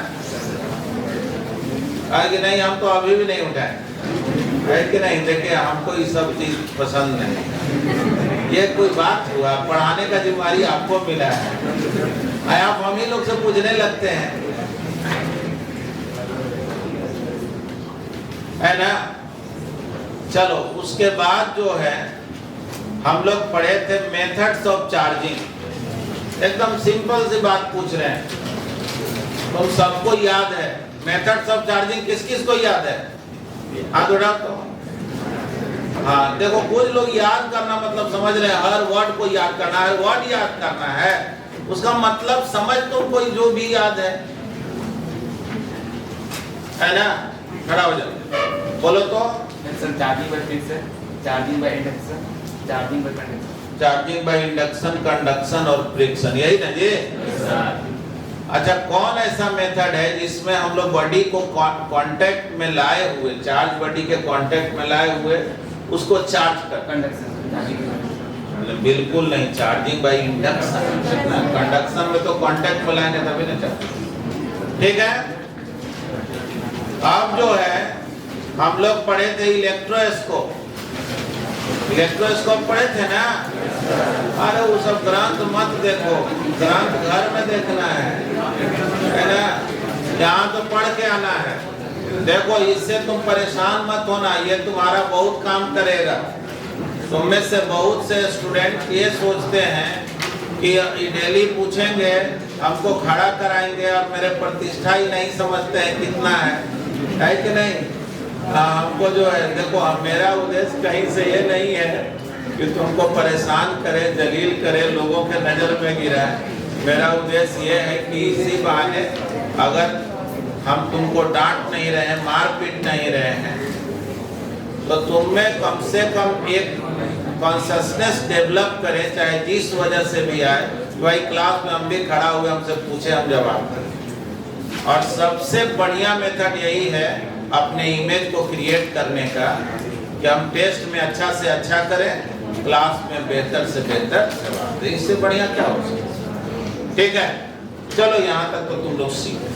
कि नहीं हम तो अभी भी नहीं उठाए, है कि नहीं? देखिए हमको ये सब चीज पसंद नहीं। ये कोई बात हुआ? पढ़ाने का जिम्मेदारी आपको मिला है, आप हम ही लोग से पूछने लगते हैं, है ना? चलो उसके बाद जो है हम लोग पढ़े थे मेथड्स ऑफ चार्जिंग। एकदम सिंपल सी बात पूछ रहे हैं, तुम सबको याद है मेथड्स ऑफ चार्जिंग? किस किस को याद है? हाथ उठाओ तो। हाँ देखो, कुछ लोग याद करना मतलब समझ रहे हैं, हर वर्ड को याद करना है, वर्ड याद करना है, उसका मतलब समझ तो कोई जो भी याद है ना? खड़ा हो जाओ, बोलो तो। Charging by friction, charging by induction, charging by conduction. Charging by induction, conduction और फ्रिक्शन, यही ना जी? अच्छा, कौन ऐसा मेथड है जिसमें हम लोग बॉडी को कांटेक्ट में लाए हुए, चार्ज बॉडी के कांटेक्ट में लाए हुए उसको चार्ज कर? कंडक्शन। बिल्कुल नहीं, चार्जिंग बाई इंडक्शन। कंडक्शन में तो कांटेक्ट मिलाएंगे तभी ना चार्ज। ठीक है, अब जो है हम लोग पढ़े थे इलेक्ट्रोस्कोप। इलेक्ट्रोस्कोप पढ़े थे ना? अरे वो सब ग्रंथ मत देखो, ग्रंथ घर में देखना है ना? यहाँ तो पढ़ के आना है। देखो, इससे तुम परेशान मत होना, ये तुम्हारा बहुत काम करेगा। तुम में से बहुत से स्टूडेंट ये सोचते हैं कि डेली पूछेंगे, हमको खड़ा कराएंगे और मेरे प्रतिष्ठा ही नहीं समझते हैं कितना है कि नहीं? हमको जो है, देखो मेरा उद्देश्य कहीं से ये नहीं है कि तुमको परेशान करे, जलील करे, लोगों के नज़र में गिराए। मेरा उद्देश्य ये है कि इसी बहाने अगर हम तुमको डांट नहीं रहे, मार पीट नहीं रहे हैं, तो तुम में कम से कम एक कॉन्शसनेस डेवलप करें, चाहे जिस वजह से भी आए। भाई क्लास में हम भी खड़ा हुए, हमसे पूछे, हम जवाब करें। और सबसे बढ़िया मेथड यही है अपने इमेज को क्रिएट करने का, कि हम टेस्ट में अच्छा से अच्छा करें, क्लास में बेहतर से बेहतर जवाब दें। इससे बढ़िया क्या हो सकता? ठीक है, चलो यहाँ तक तो तुम लोग सीखो,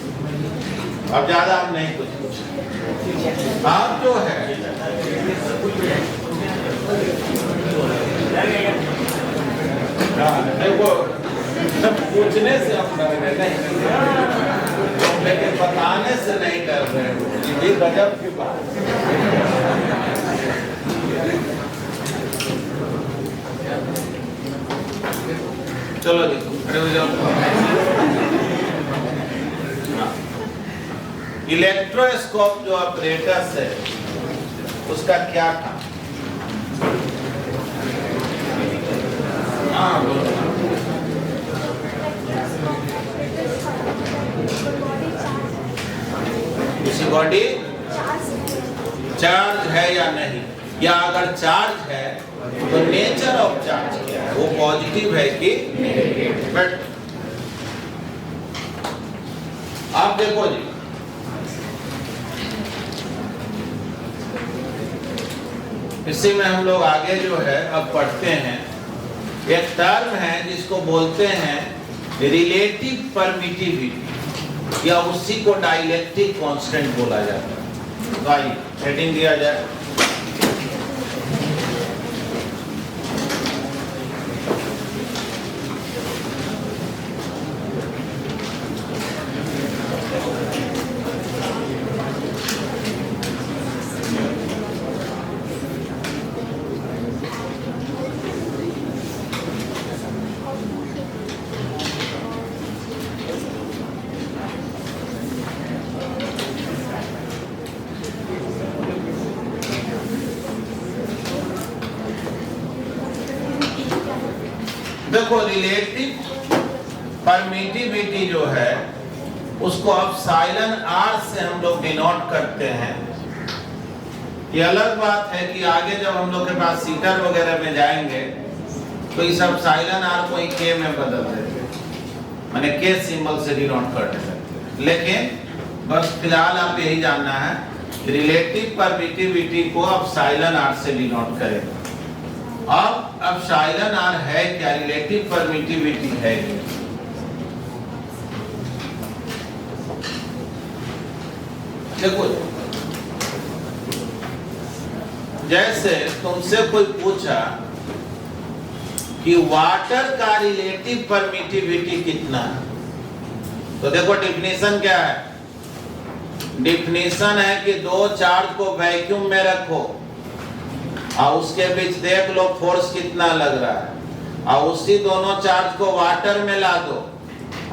अब ज्यादा हम नहीं कुछ पूछें। आप जो है देखो, पूछने से हम डर रहे नहीं, लेकिन बताने से नहीं डर रहे। ये गजब की बात। चलो जी, खड़े हो जाओ। इलेक्ट्रोस्कोप जो ऑपरेटर्स है, उसका क्या था? उसी बॉडी चार्ज है या नहीं, या अगर चार्ज है तो नेचर ऑफ चार्ज क्या है, वो पॉजिटिव है कि नेगेटिव? बट आप देखो जी, इसी में हम लोग आगे जो है अब पढ़ते हैं। एक टर्म है जिसको बोलते हैं रिलेटिव परमिटिविटी, या उसी को डाइलेक्ट्रिक कांस्टेंट बोला जाता है। तो आइए हेडिंग दिया जाए। देखो, रिलेटिव परमिटिविटी जो है उसको एप्सिलॉन आर से हम लोग डिनोट करते हैं। ये अलग बात है कि आगे जब हम लोग के पास सीटर वगैरह में जाएंगे तो इस एप्सिलॉन आर को ही के में बदल देंगे, माने के सिंबल से डिनोट कर देते। लेकिन बस फिलहाल आप यही जानना है, रिलेटिव परमिटिविटी को एप्सिलॉन आर से डिनोट करेंगे। अब एप्सिलॉन आर है क्या? रिलेटिव परमिटिविटी है। देखो, जैसे तुमसे कोई पूछा कि वाटर का रिलेटिव परमिटिविटी कितना है, तो देखो डिफिनीशन क्या है? डिफिनीशन है कि दो चार्ज को वैक्यूम में रखो और उसके बीच देख लो फोर्स कितना लग रहा है, और उसी दोनों चार्ज को वाटर में ला दो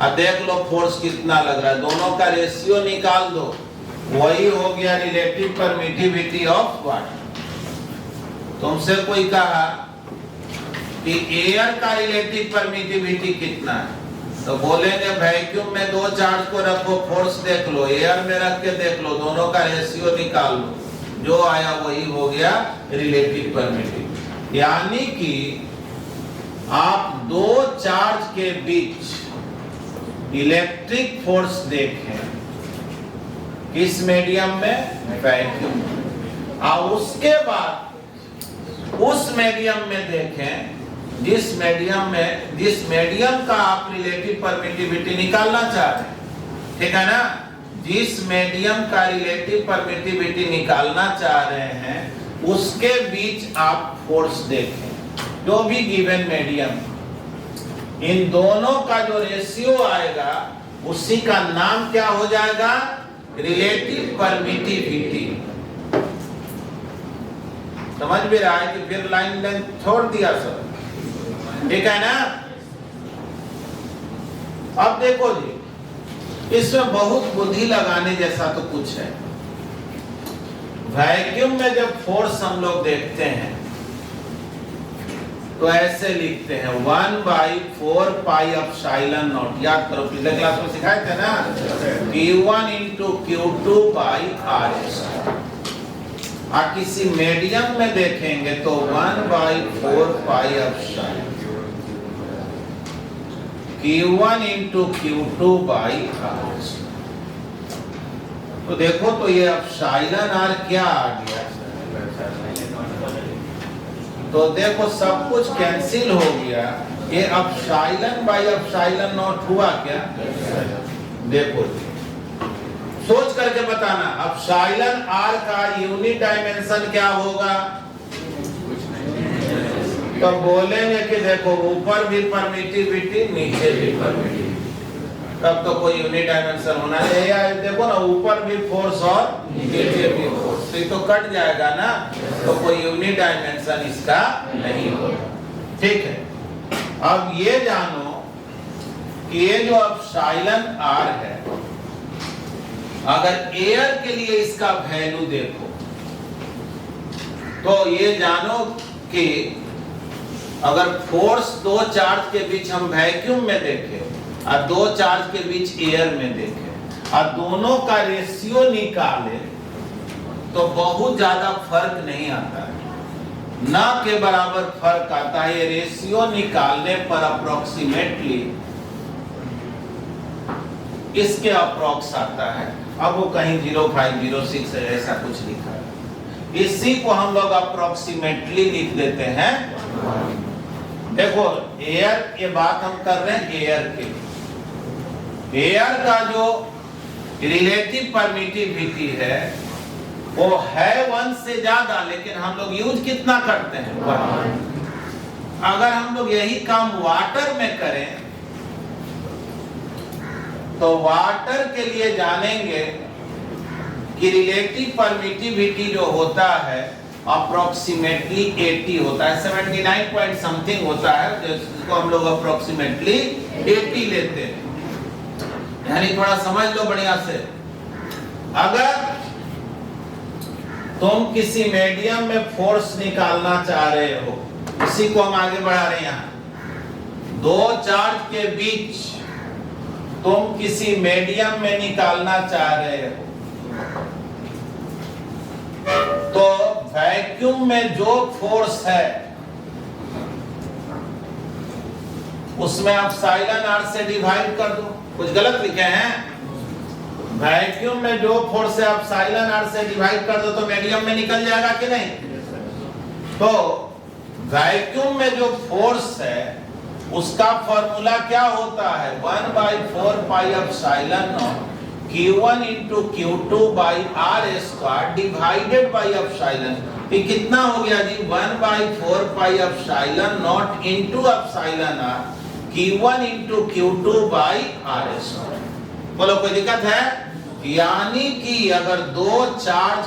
और देख लो फोर्स कितना लग रहा है, दोनों का रेशियो निकाल दो, वही हो गया रिलेटिव परमिटिविटी ऑफ वाटर। तुमसे कोई कहा कि एयर का रिलेटिव परमिटिविटी कितना है, तो बोलेंगे वैक्यूम में दो चार्ज को रखो, फोर्स देख लो, एयर में रख के देख लो, दोनों का रेशियो निकाल लो, जो आया वही हो गया रिलेटिव परमिटिविटी। यानी कि आप दो चार्ज के बीच इलेक्ट्रिक फोर्स देखें, किस मीडियम में? वैक्यूम में। और उसके बाद उस मीडियम में देखें जिस मीडियम का आप रिलेटिव परमिटिविटी निकालना चाह रहे हैं, ठीक है ना, जिस मीडियम का रिलेटिव परमिटिविटी निकालना चाह रहे हैं उसके बीच आप फोर्स देखें, जो भी गिवन मीडियम, इन दोनों का जो रेशियो आएगा उसी का नाम क्या हो जाएगा, रिलेटिव परमिटिविटी। समझ भी रहा है कि फिर लाइन छोड़ दिया सब, ठीक है ना। अब देखो जी, इसमें बहुत बुद्धि लगाने जैसा तो कुछ है। वैक्यूम में जब फोर्स हम लोग देखते हैं तो ऐसे लिखते हैं 1/4 पाई एप्सिलॉन नॉट। याद करो, पिछले क्लास में सिखाए थे ना, Q1 into Q2 by R²। आप किसी मीडियम में देखेंगे तो 1/4 pi epsilon Q1 into Q2 by R²। तो देखो तो ये एप्सिलॉन R क्या आ गया, तो देखो सब कुछ कैंसिल हो गया, ये एप्सिलॉन बाय एप्सिलॉन नॉट हुआ क्या। देखो सोच करके बताना, एप्सिलॉन R का यूनिट डायमेंशन क्या होगा। तो बोलेंगे कि देखो ऊपर भी परमिटिविटी नीचे भी परमिटिविटी, तब तो कोई यूनिट डायमेंशन होना चाहिए। देखो ना, ऊपर भी फोर्स और नीचे भी फोर्स, तो ये तो कट जाएगा ना, तो कोई यूनिट डायमेंशन इसका नहीं होगा, ठीक है। अब ये जानो कि ये जो एप्सिलॉन R है, अगर एयर के लिए इसका वैल्यू देखो तो ये जानो कि अगर फोर्स दो चार्ज के बीच हम वैक्यूम में देखें और दो चार्ज के बीच एयर में देखें और दोनों का रेशियो निकाले तो बहुत ज्यादा फर्क नहीं आता है, ना के बराबर फर्क आता है। ये रेशियो निकालने पर अप्रोक्सीमेटली इसके अप्रोक्स आता है। अब वो कहीं 0506 ऐसा कुछ लिखा है, इसी को हम लोग अप्रोक्सीमेटली लिख देते हैं। देखो एयर, ये बात हम कर रहे हैं एयर के, एयर का जो रिलेटिव परमिटिविटी है वो है 1 से ज्यादा, लेकिन हम लोग यूज कितना करते हैं 1। अगर हम लोग यही काम वाटर में करें तो वाटर के लिए जानेंगे कि रिलेटिव परमिटिविटी जो होता है अप्रोक्सीमेटली 80 होता है, 79 पॉइंट समथिंग होता है, जिसको हम लोग अप्रोक्सीमेटली 80 लेते हैं। यानी थोड़ा समझ लो बढ़िया से, अगर तुम किसी मीडियम में फोर्स निकालना चाह रहे हो, इसी को हम आगे बढ़ा रहे हैं। यहाँ दो चार्ज के बीच तुम किसी मीडियम में निकालना चाह रहे हो, तो वैक्यूम में जो फोर्स है उसमें आप एप्सिलॉन R से डिवाइड कर दो। कुछ गलत लिखे हैं, वैक्यूम में जो फोर्स है आप एप्सिलॉन R से डिवाइड कर दो तो मीडियम में निकल जाएगा कि नहीं। तो वैक्यूम में जो फोर्स है उसका फॉर्मूला क्या होता है, 1/4 pi epsilon not Q1 into Q2 by R² divided by epsilon. ये कितना हो गया जी, 1/4 pi epsilon not into epsilon R Q1 into Q2 by R²। बोलो कोई दिक्कत है। यानी कि अगर दो चार्ज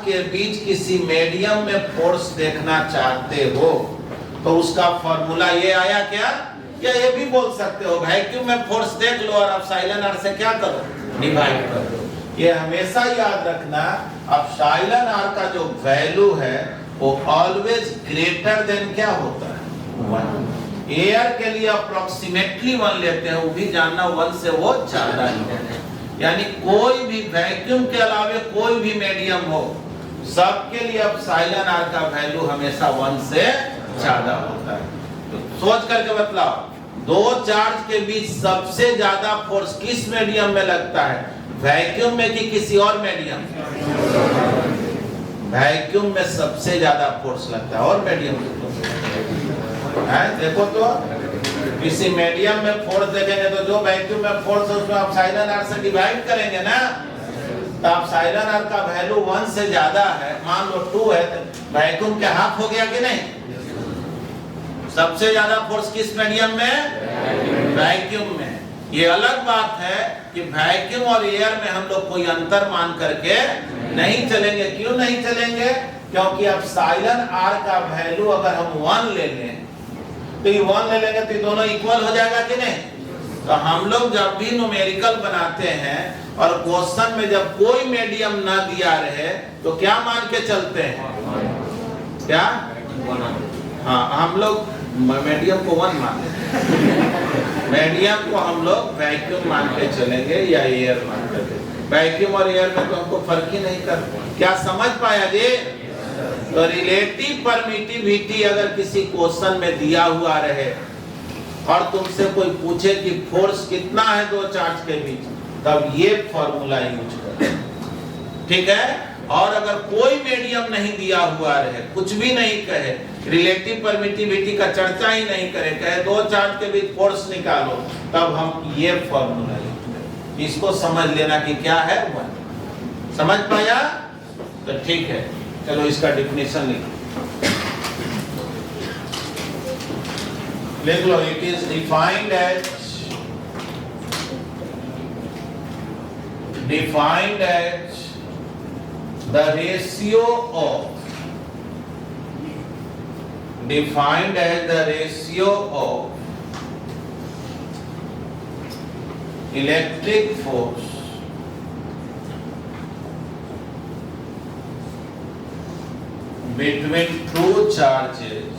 के बीच किसी मीडियम में फोर्स देखना चाहते हो तो उसका फॉर्मूला ये आया क्या, या ये भी बोल सकते हो वैक्यूम में फोर्स देख लो और एप्सिलॉन R से क्या करो, डिवाइड कर दो। ये हमेशा याद रखना, एप्सिलॉन R का जो वैल्यू है वो ऑलवेज ग्रेटर देन क्या होता है 1। एयर के लिए अप्रोक्सीमेटली 1 लेते हैं, वो भी जानना 1 से वो ज्यादा ही है। यानी कोई भी वैक्यूम के अलावे कोई भी मीडियम हो, सबके लिए एप्सिलॉन R का वैल्यू हमेशा 1 से ज्यादा होता है। तो सोच करके बतलाओ, दो चार्ज के बीच सबसे ज्यादा फोर्स किस मीडियम में लगता है, वैक्यूम में कि किसी और मीडियम में? वैक्यूम में सबसे ज्यादा फोर्स लगता है और मीडियम है। देखो तो किसी मीडियम में फोर्स देखेंगे तो जो वैक्यूम में फोर्स है उसमें आप साइलन आर से डिवाइड करेंगे ना, तो आप साइलन आर का वैल्यू 1 से ज्यादा है, मान लो 2 है, तो वैक्यूम के हाफ हो गया कि नहीं। सबसे ज्यादा फोर्स किस मीडियम में? वैक्यूम में। ये अलग बात है कि वैक्यूम और एयर में हम लोग कोई अंतर मान करके नहीं चलेंगे। क्यों नहीं चलेंगे? क्योंकि अब साइलन आर का वैल्यू अगर हम 1 ले लें तो ये 1 ले लेंगे तो ये दोनों इक्वल हो जाएगा कि नहीं। तो हम लोग जब भी न्यूमेरिकल बनाते हैं और क्वेश्चन में जब कोई मीडियम ना दिया रहे तो क्या मान के चलते हैं? क्या? हाँ, हम लोग मीडियम को 1 मान लेते हैं। मीडियम को हम लोग वैक्यूम मान के चलेंगे या एयर मान के। वैक्यूम और एयर में तो हमको फर्क ही नहीं कर। क्या समझ पाया जी? तो रिलेटिव परमिटिविटी अगर किसी क्वेश्चन में दिया हुआ रहे और तुमसे कोई पूछे कि फोर्स कितना है दो चार्ज के बीच, तब ये फॉर्मूला यूज करें, ठीक है। और अगर कोई मीडियम नहीं दिया हुआ रहे, कुछ भी नहीं कहे, रिलेटिव परमिटिविटी का चर्चा ही नहीं करे, कहे दो चार्ज के बीच फोर्स निकालो, तब हम ये फॉर्मूला यूज करें। इसको समझ लेना कि क्या है 1। समझ पाया? तो ठीक है, चलो इसका डिफिनेशन लिखो। लिख लो, it is defined as the ratio of electric force between two charges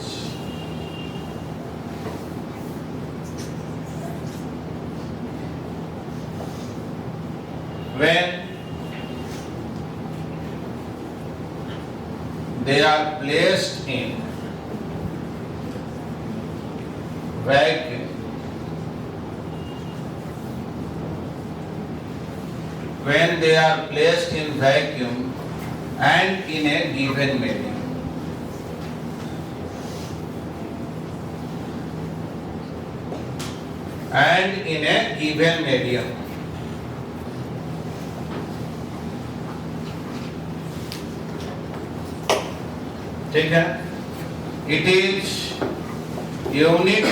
when they are placed in vacuum, when they are placed in vacuum and in a given medium. And in a given medium. ठीक है, इट इज यूनिट।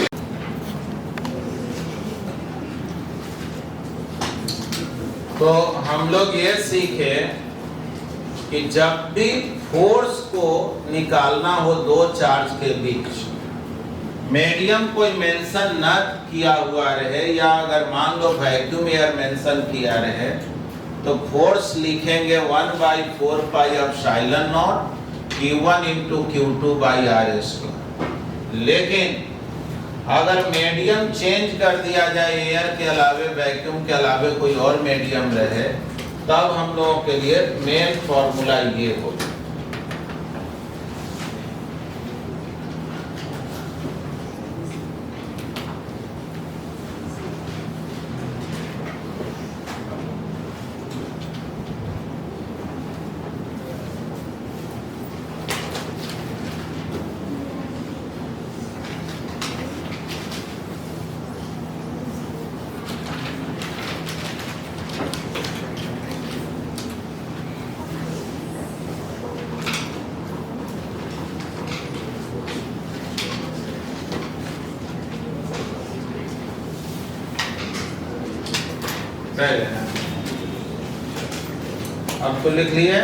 तो हम लोग ये सीखे कि जब भी फोर्स को निकालना हो दो चार्ज के बीच, मीडियम कोई मेंशन न किया हुआ रहे या अगर मान लो वैक्यूम एयर मेंशन किया रहे, तो फोर्स लिखेंगे 1/4 pi epsilon not Q1 into Q2 by R²। लेकिन अगर मीडियम चेंज कर दिया जाए, एयर के अलावे वैक्यूम के अलावे कोई और मीडियम रहे, तब हम लोगों के लिए मेन फॉर्मूला ये होगा। अब तो लिख लिए।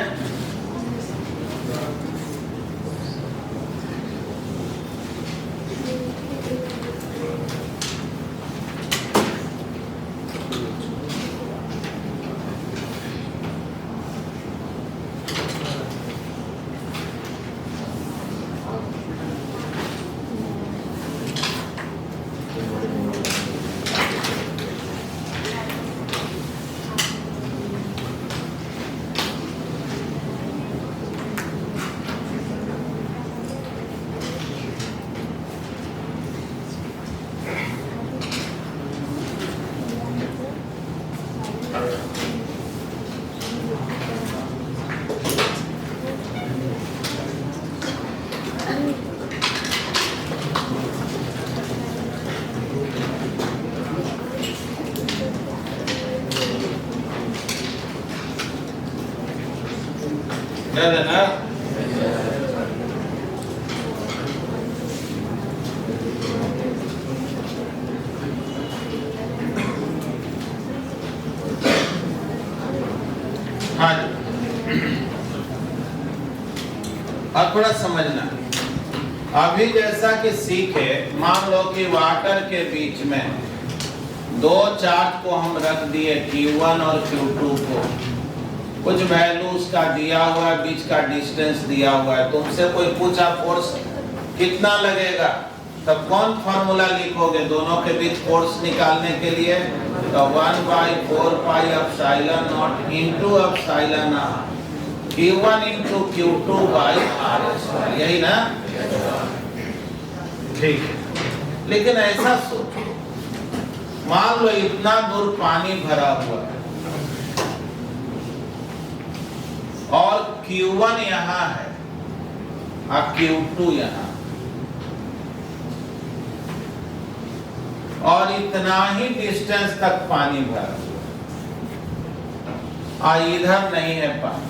याद है ना? हाँ जी। अब थोड़ा समझना, अभी जैसा कि सीखे, मान लो कि वाटर के बीच में दो चार्ज को हम रख दिए Q1 और Q2 को, कुछ वैल्यू उसका दिया हुआ है, बीच का डिस्टेंस दिया हुआ है, तुमसे कोई पूछा फोर्स कितना लगेगा, तब कौन फॉर्मूला लिखोगे दोनों के बीच फोर्स निकालने के लिए? तो 1/4 pi epsilon not into epsilon r Q1 into Q2 by r², यही ना? ठीक है, लेकिन ऐसा सोचो, मान लो इतना दूर पानी भरा हुआ है और Q1 यहाँ है और Q2 यहाँ, और इतना ही डिस्टेंस तक पानी भरा हुआ और इधर नहीं है पानी।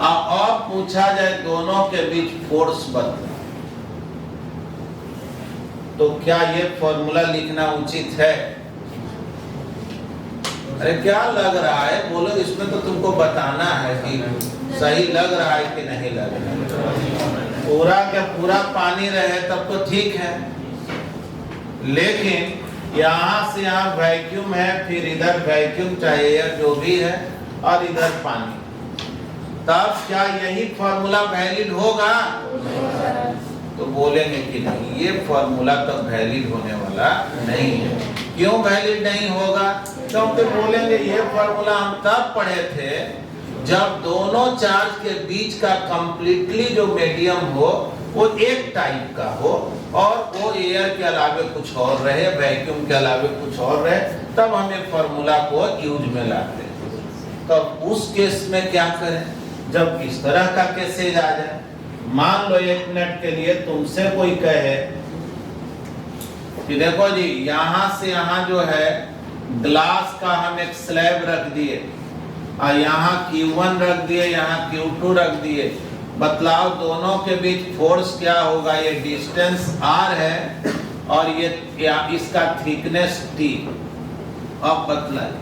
अब पूछा जाए दोनों के बीच फोर्स बदला, तो क्या ये फॉर्मूला लिखना उचित है? अरे क्या लग रहा है, बोलो, इसमें तो तुमको बताना है कि सही लग रहा है कि नहीं लग रहा है। पूरा क्या पूरा पानी रहे तब तो ठीक है, लेकिन यहाँ से यहाँ वैक्यूम है, फिर इधर वैक्यूम चाहे एयर जो भी है, और इधर पानी, तब क्या यही फॉर्मूला वैलिड होगा? तो बोलेंगे कि नहीं, ये फॉर्मूला तो वैलिड होने वाला नहीं है। क्यों वैलिड नहीं होगा? क्योंकि बोलेंगे ये फॉर्मूला हम तब पढ़े थे जब दोनों चार्ज के बीच का कंप्लीटली जो मीडियम हो वो एक टाइप का हो और वो एयर के अलावे कुछ और रहे, वैक्यूम के अलावे कुछ और रहे, तब हम ये फॉर्मूला को यूज में लाते हैं। तब उस केस में क्या करें जब इस तरह का केसेज आ जाए? मान लो 1 मिनट के लिए तुमसे कोई कहे कि देखो जी, यहाँ से यहाँ जो है ग्लास का हम एक स्लैब रख दिए और यहाँ Q1 रख दिए, यहाँ Q2 रख दिए, बतलाओ दोनों के बीच फोर्स क्या होगा? ये डिस्टेंस r है और ये इसका थिकनेस t। अब बतलाइए,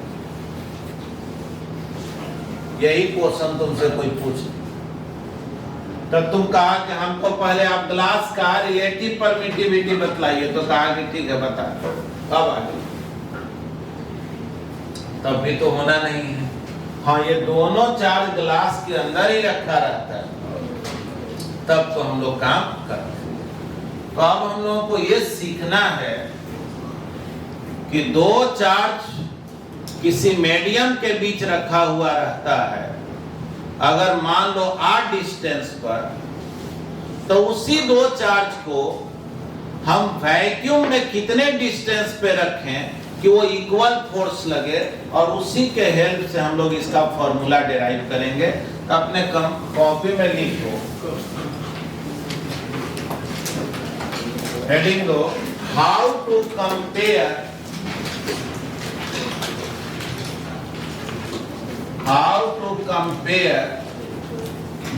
यही क्वेश्चन तुमसे कोई पूछे तब तुम कहा कि हमको पहले आप ग्लास का रिलेटिव परमिटिविटी बतलाइए, तो कहा कि ठीक है बता। अब आगे, तब भी तो होना नहीं है। हाँ, ये दोनों चार्ज ग्लास के अंदर ही रखा रहता है, तब तो हम लोग काम करते हैं। तो अब हम लोगों को ये सीखना है कि दो चार्ज किसी मीडियम के बीच रखा हुआ रहता है, अगर मान लो r डिस्टेंस पर, तो उसी दो चार्ज को हम वैक्यूम में कितने डिस्टेंस पे रखें कि वो इक्वल फोर्स लगे, और उसी के हेल्प से हम लोग इसका फॉर्मूला डिराइव करेंगे। तो अपने कॉपी में लिखो, हेडिंग दो, how to compare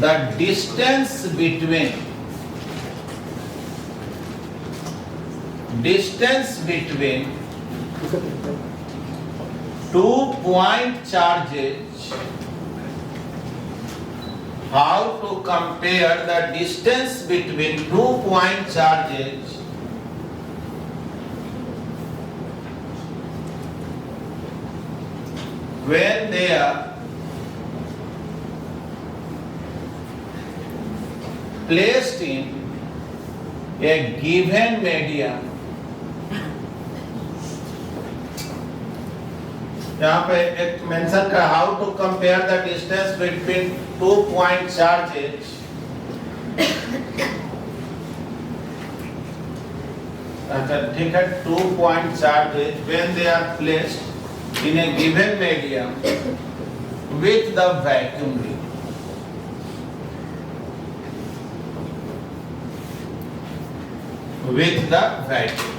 the distance between two point charges. How to compare the distance between 2 point charges when they are placed in a given medium। यहाँ पे एक मेंशन कर, how to compare the distance between 2 point charges अच्छा ठीक है, 2 point charges when they are placed in a given medium with the vacuum ring। with the vacuum,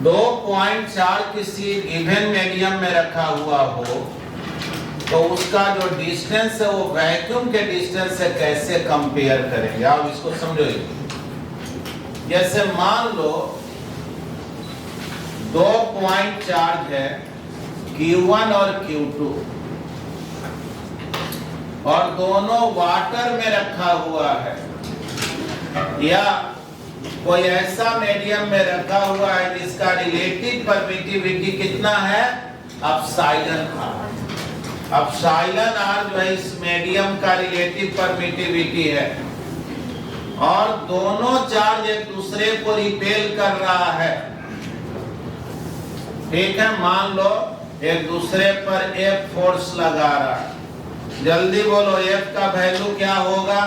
2 point charge किसी गिवन मीडियम में रखा हुआ हो तो उसका जो डिस्टेंस है वो वैक्यूम के डिस्टेंस से कैसे कंपेयर करेंगे, आप इसको समझो। जैसे मान लो 2 पॉइंट चार्ज है Q1 और Q2 और दोनों वाटर में रखा हुआ है, या कोई ऐसा मीडियम में रखा हुआ है जिसका रिलेटिव परमिटिविटी कितना है, एप्सिलॉन आर। एप्सिलॉन आर जो है इस मीडियम का रिलेटिव परमिटिविटी है, और दोनों चार्ज एक दूसरे को रिपेल कर रहा है। ठीक है, मान लो एक दूसरे पर F फोर्स लगा रहा है, जल्दी बोलो F का वैल्यू क्या होगा।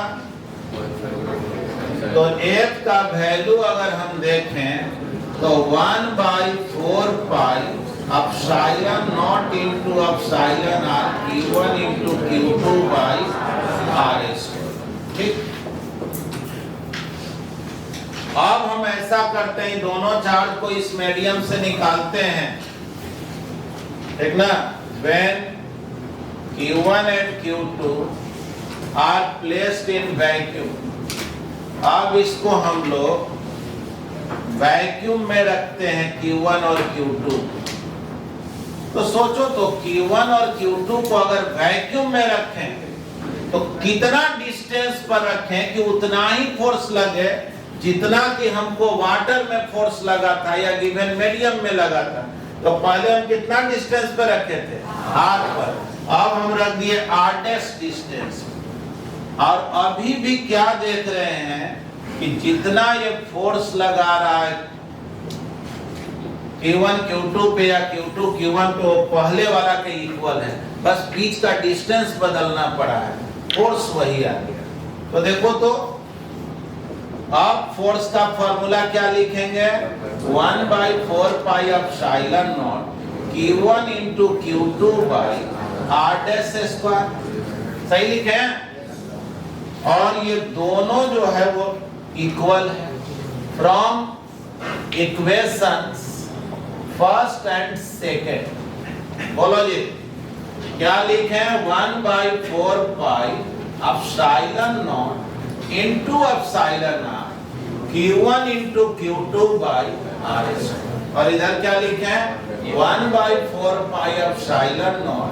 तो F का वैल्यू अगर हम देखें तो 1/4 pi epsilon not into epsilon r Q1 into Q2 by R square. ठीक, अब हम ऐसा करते हैं, दोनों चार्ज को इस मीडियम से निकालते हैं, ठीक ना। When Q1 and Q2 are placed in vacuum, अब इसको हम लोग वैक्यूम में रखते हैं Q1 और Q2। तो सोचो, तो Q1 और Q2 को अगर वैक्यूम में रखें तो कितना डिस्टेंस पर रखें कि उतना ही फोर्स लगे जितना कि हमको वाटर में फोर्स लगा था या गिवन मीडियम में लगा था। तो पहले हम कितना डिस्टेंस पर रखे थे, R पर, अब हम रख दिए R' डिस्टेंस। और अभी भी क्या देख रहे हैं कि जितना ये फोर्स लगा रहा है Q1 Q2 पे या Q2 Q1 पे, वो पहले वाला के इक्वल है, बस बीच का डिस्टेंस बदलना पड़ा है, फोर्स वही आ गया। तो देखो, तो अब फोर्स का फॉर्मूला क्या लिखेंगे, 1/4 pi epsilon not Q1 into Q2 by R' square. सही लिखे हैं, और ये दोनों जो है वो इक्वल है। From equations first and second, बोलो जी क्या लिखे, 1/4 pi epsilon not into epsilon r Q1 into Q2 by R square. और इधर क्या लिखे हैं, 1/4 pi epsilon not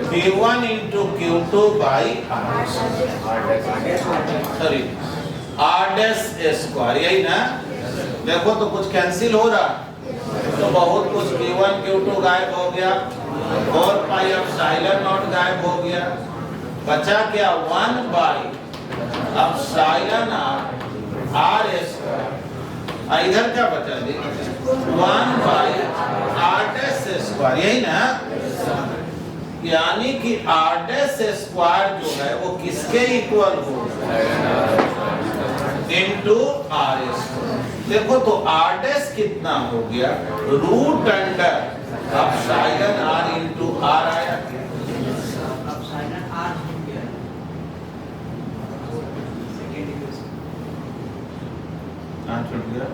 Q1 into Q2 by sorry R' square, यही ना। देखो तो कुछ कैंसिल हो रहा, तो बहुत कुछ Q1 Q2 गायब हो गया, 4 पाई एप्सिलॉन नॉट गायब हो गया, बचा क्या, 1/एप्सिलॉन आर स्क्वायर। इधर क्या बचा जी, 1/R' स्क्वायर, यही ना। यानी कि R' स्क्वायर जो है वो किसके इक्वल होगा, इनटू R स्क्वायर। देखो तो R' कितना हो गया, root under epsilon r into R आया। कहाँ छूट गया,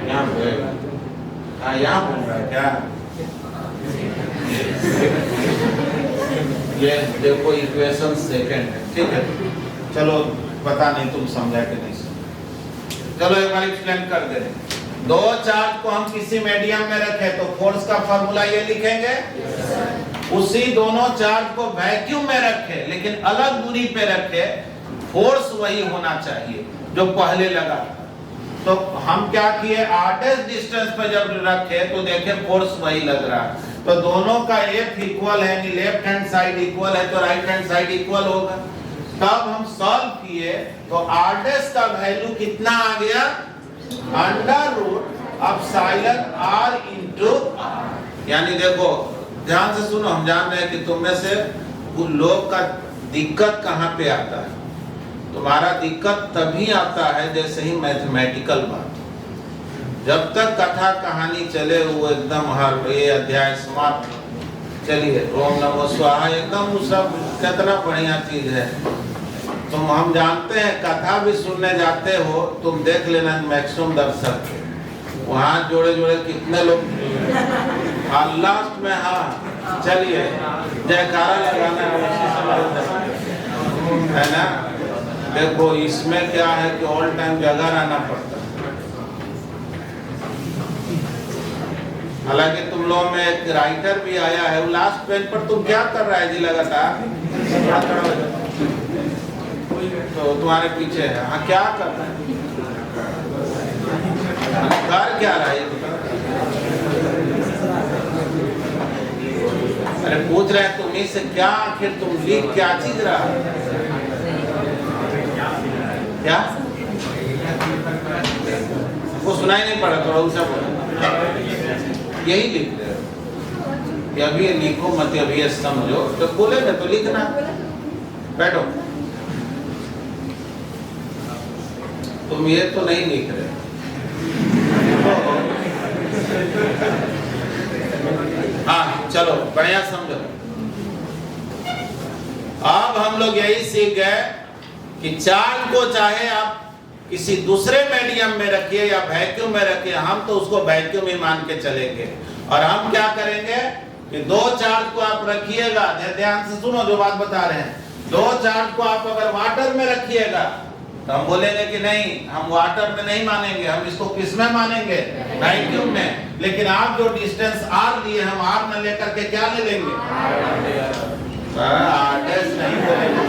यहाँ पे, हाँ यहाँ बोल रहा है क्या, ये देखो इक्वेशन सेकंड है, ठीक है। चलो पता नहीं तुम समझा कि नहीं समझा, चलो एक बार एक्सप्लेन कर दे रहे। दो चार्ज को हम किसी मीडियम में रखें तो फोर्स का फॉर्मूला ये लिखेंगे, उसी दोनों चार्ज को वैक्यूम में रखे लेकिन अलग दूरी पे रखे, फोर्स वही होना चाहिए जो पहले लगा था। तो हम क्या किए, R' डिस्टेंस पर जब रखे तो देखे फोर्स वही लग रहा है। तो दोनों का F इक्वल है, लेफ्ट हैंड साइड इक्वल है तो राइट हैंड साइड इक्वल होगा। तब हम सॉल्व किए तो R' का वैल्यू कितना आ गया, under root epsilon R into R। यानी देखो ध्यान से सुनो, हम जान रहे हैं कि तुम में से लोग का दिक्कत कहाँ पे आता है। तुम्हारा दिक्कत तभी आता है जैसे ही मैथमेटिकल बात, जब तक कथा कहानी चले वो एकदम हर ये अध्याय समाप्त, चलिए ओम नमो स्वाहा, एकदम वो सब कितना बढ़िया चीज है। तुम हम जानते हैं कथा भी सुनने जाते हो, तुम देख लेना मैक्सिमम दर्शक वहाँ जोड़े जोड़े कितने लोग, लास्ट में हाँ चलिए जयकारा लगाना है ना। देखो इसमें क्या है कि ऑल टाइम जगह रहना पड़ता है। हालांकि तुम लोगों में एक राइटर भी आया है, वो लास्ट पेज पर तुम क्या कर रहा है जी लगातार? तो तुम्हारे पीछे है। हाँ क्या कर रहा है? कर क्या रहा है? अरे पूछ रहे हैं तुम्हें से क्या, आखिर तुम लिख क्या चीज रहा है? क्या वो सुनाई नहीं पड़ा? थोड़ा ऊंचा बोलो। यही लिख रहे हो कि अभी ये लिखो मत, अभी ये समझो। तो बोले ना तो लिखना। बैठो। तुम ये तो नहीं लिख रहे। हाँ चलो बढ़िया समझो। अब हम लोग यही सीख गए कि चार्ज को चाहे आप किसी दूसरे मीडियम में रखिए या वैक्यूम में रखिए, हम तो उसको वैक्यूम ही मान के चलेंगे। और हम क्या करेंगे कि दो चार्ज को आप रखिएगा, ध्यान से सुनो जो बात बता रहे हैं। दो चार्ज को आप अगर वाटर में रखिएगा तो हम बोलेंगे कि नहीं, हम वाटर में नहीं मानेंगे, हम इसको किस में मानेंगे? वैक्यूम में। लेकिन आप जो डिस्टेंस आर लिए, हम आर न लेकर के क्या ले लेंगे? नहीं बोलेंगे।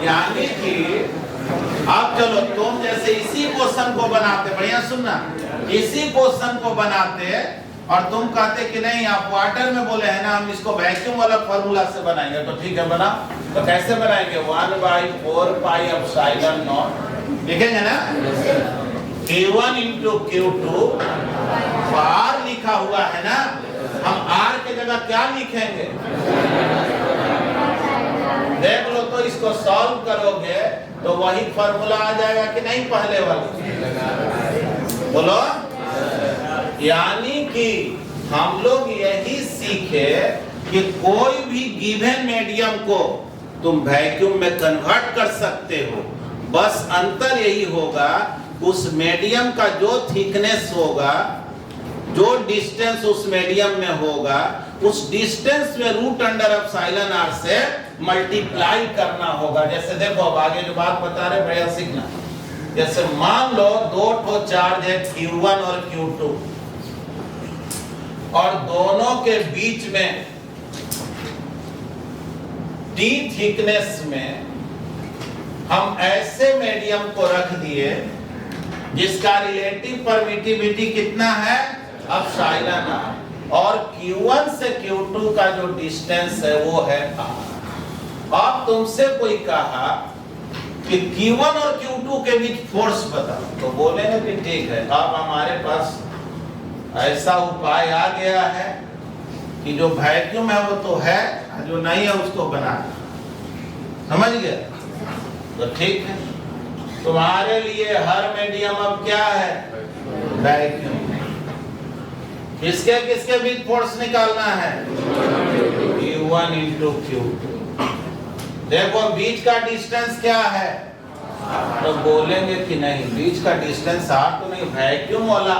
यानी कि अब चलो तुम जैसे इसी क्वेश्चन को बनाते, बढ़िया सुनना, इसी क्वेश्चन को बनाते और तुम कहते कि नहीं आप वाटर में बोले हैं ना, हम इसको वैक्यूम वाला फॉर्मूला से बनाएंगे। तो ठीक है बनाओ। तो कैसे बनाएंगे? 1/4πε0 लिखेंगे ना। Q1 × Q2 R लिखा हुआ है ना, हम R के जगह क्या लिखेंगे? देख लो तो इसको सॉल्व करोगे तो वही फॉर्मूला आ जाएगा कि नहीं पहले वाला? बोलो। यानी कि हम लोग यही सीखे कि कोई भी गिवन मीडियम को तुम वैक्यूम में कन्वर्ट कर सकते हो। बस अंतर यही होगा, उस मीडियम का जो थिकनेस होगा, जो डिस्टेंस उस मीडियम में होगा, उस डिस्टेंस में √ε/r से मल्टीप्लाई करना होगा। जैसे देखो अब आगे जो बात बता रहे भैया सीखना। जैसे मान लो दो ठो चार्ज है Q1 और Q2 और दोनों के बीच में d थिकनेस में हम ऐसे मीडियम को रख दिए जिसका रिलेटिव परमिटिविटी कितना है? ε/r। और Q1 से Q2 का जो डिस्टेंस है वो है r। अब तुमसे कोई कहा कि Q1 और Q2 के बीच फोर्स बताओ, तो बोलेंगे कि ठीक है, अब हमारे पास ऐसा उपाय आ गया है कि जो वैक्यूम है वो तो है, जो नहीं है उसको बना। समझ गया? तो ठीक है, तुम्हारे लिए हर मीडियम अब क्या है? वैक्यूम। किसके किसके बीच फोर्स निकालना है? Q1 × Q2। देखो बीच का डिस्टेंस क्या है? तो बोलेंगे कि नहीं, बीच का डिस्टेंस r तो नहीं, वैक्यूम वाला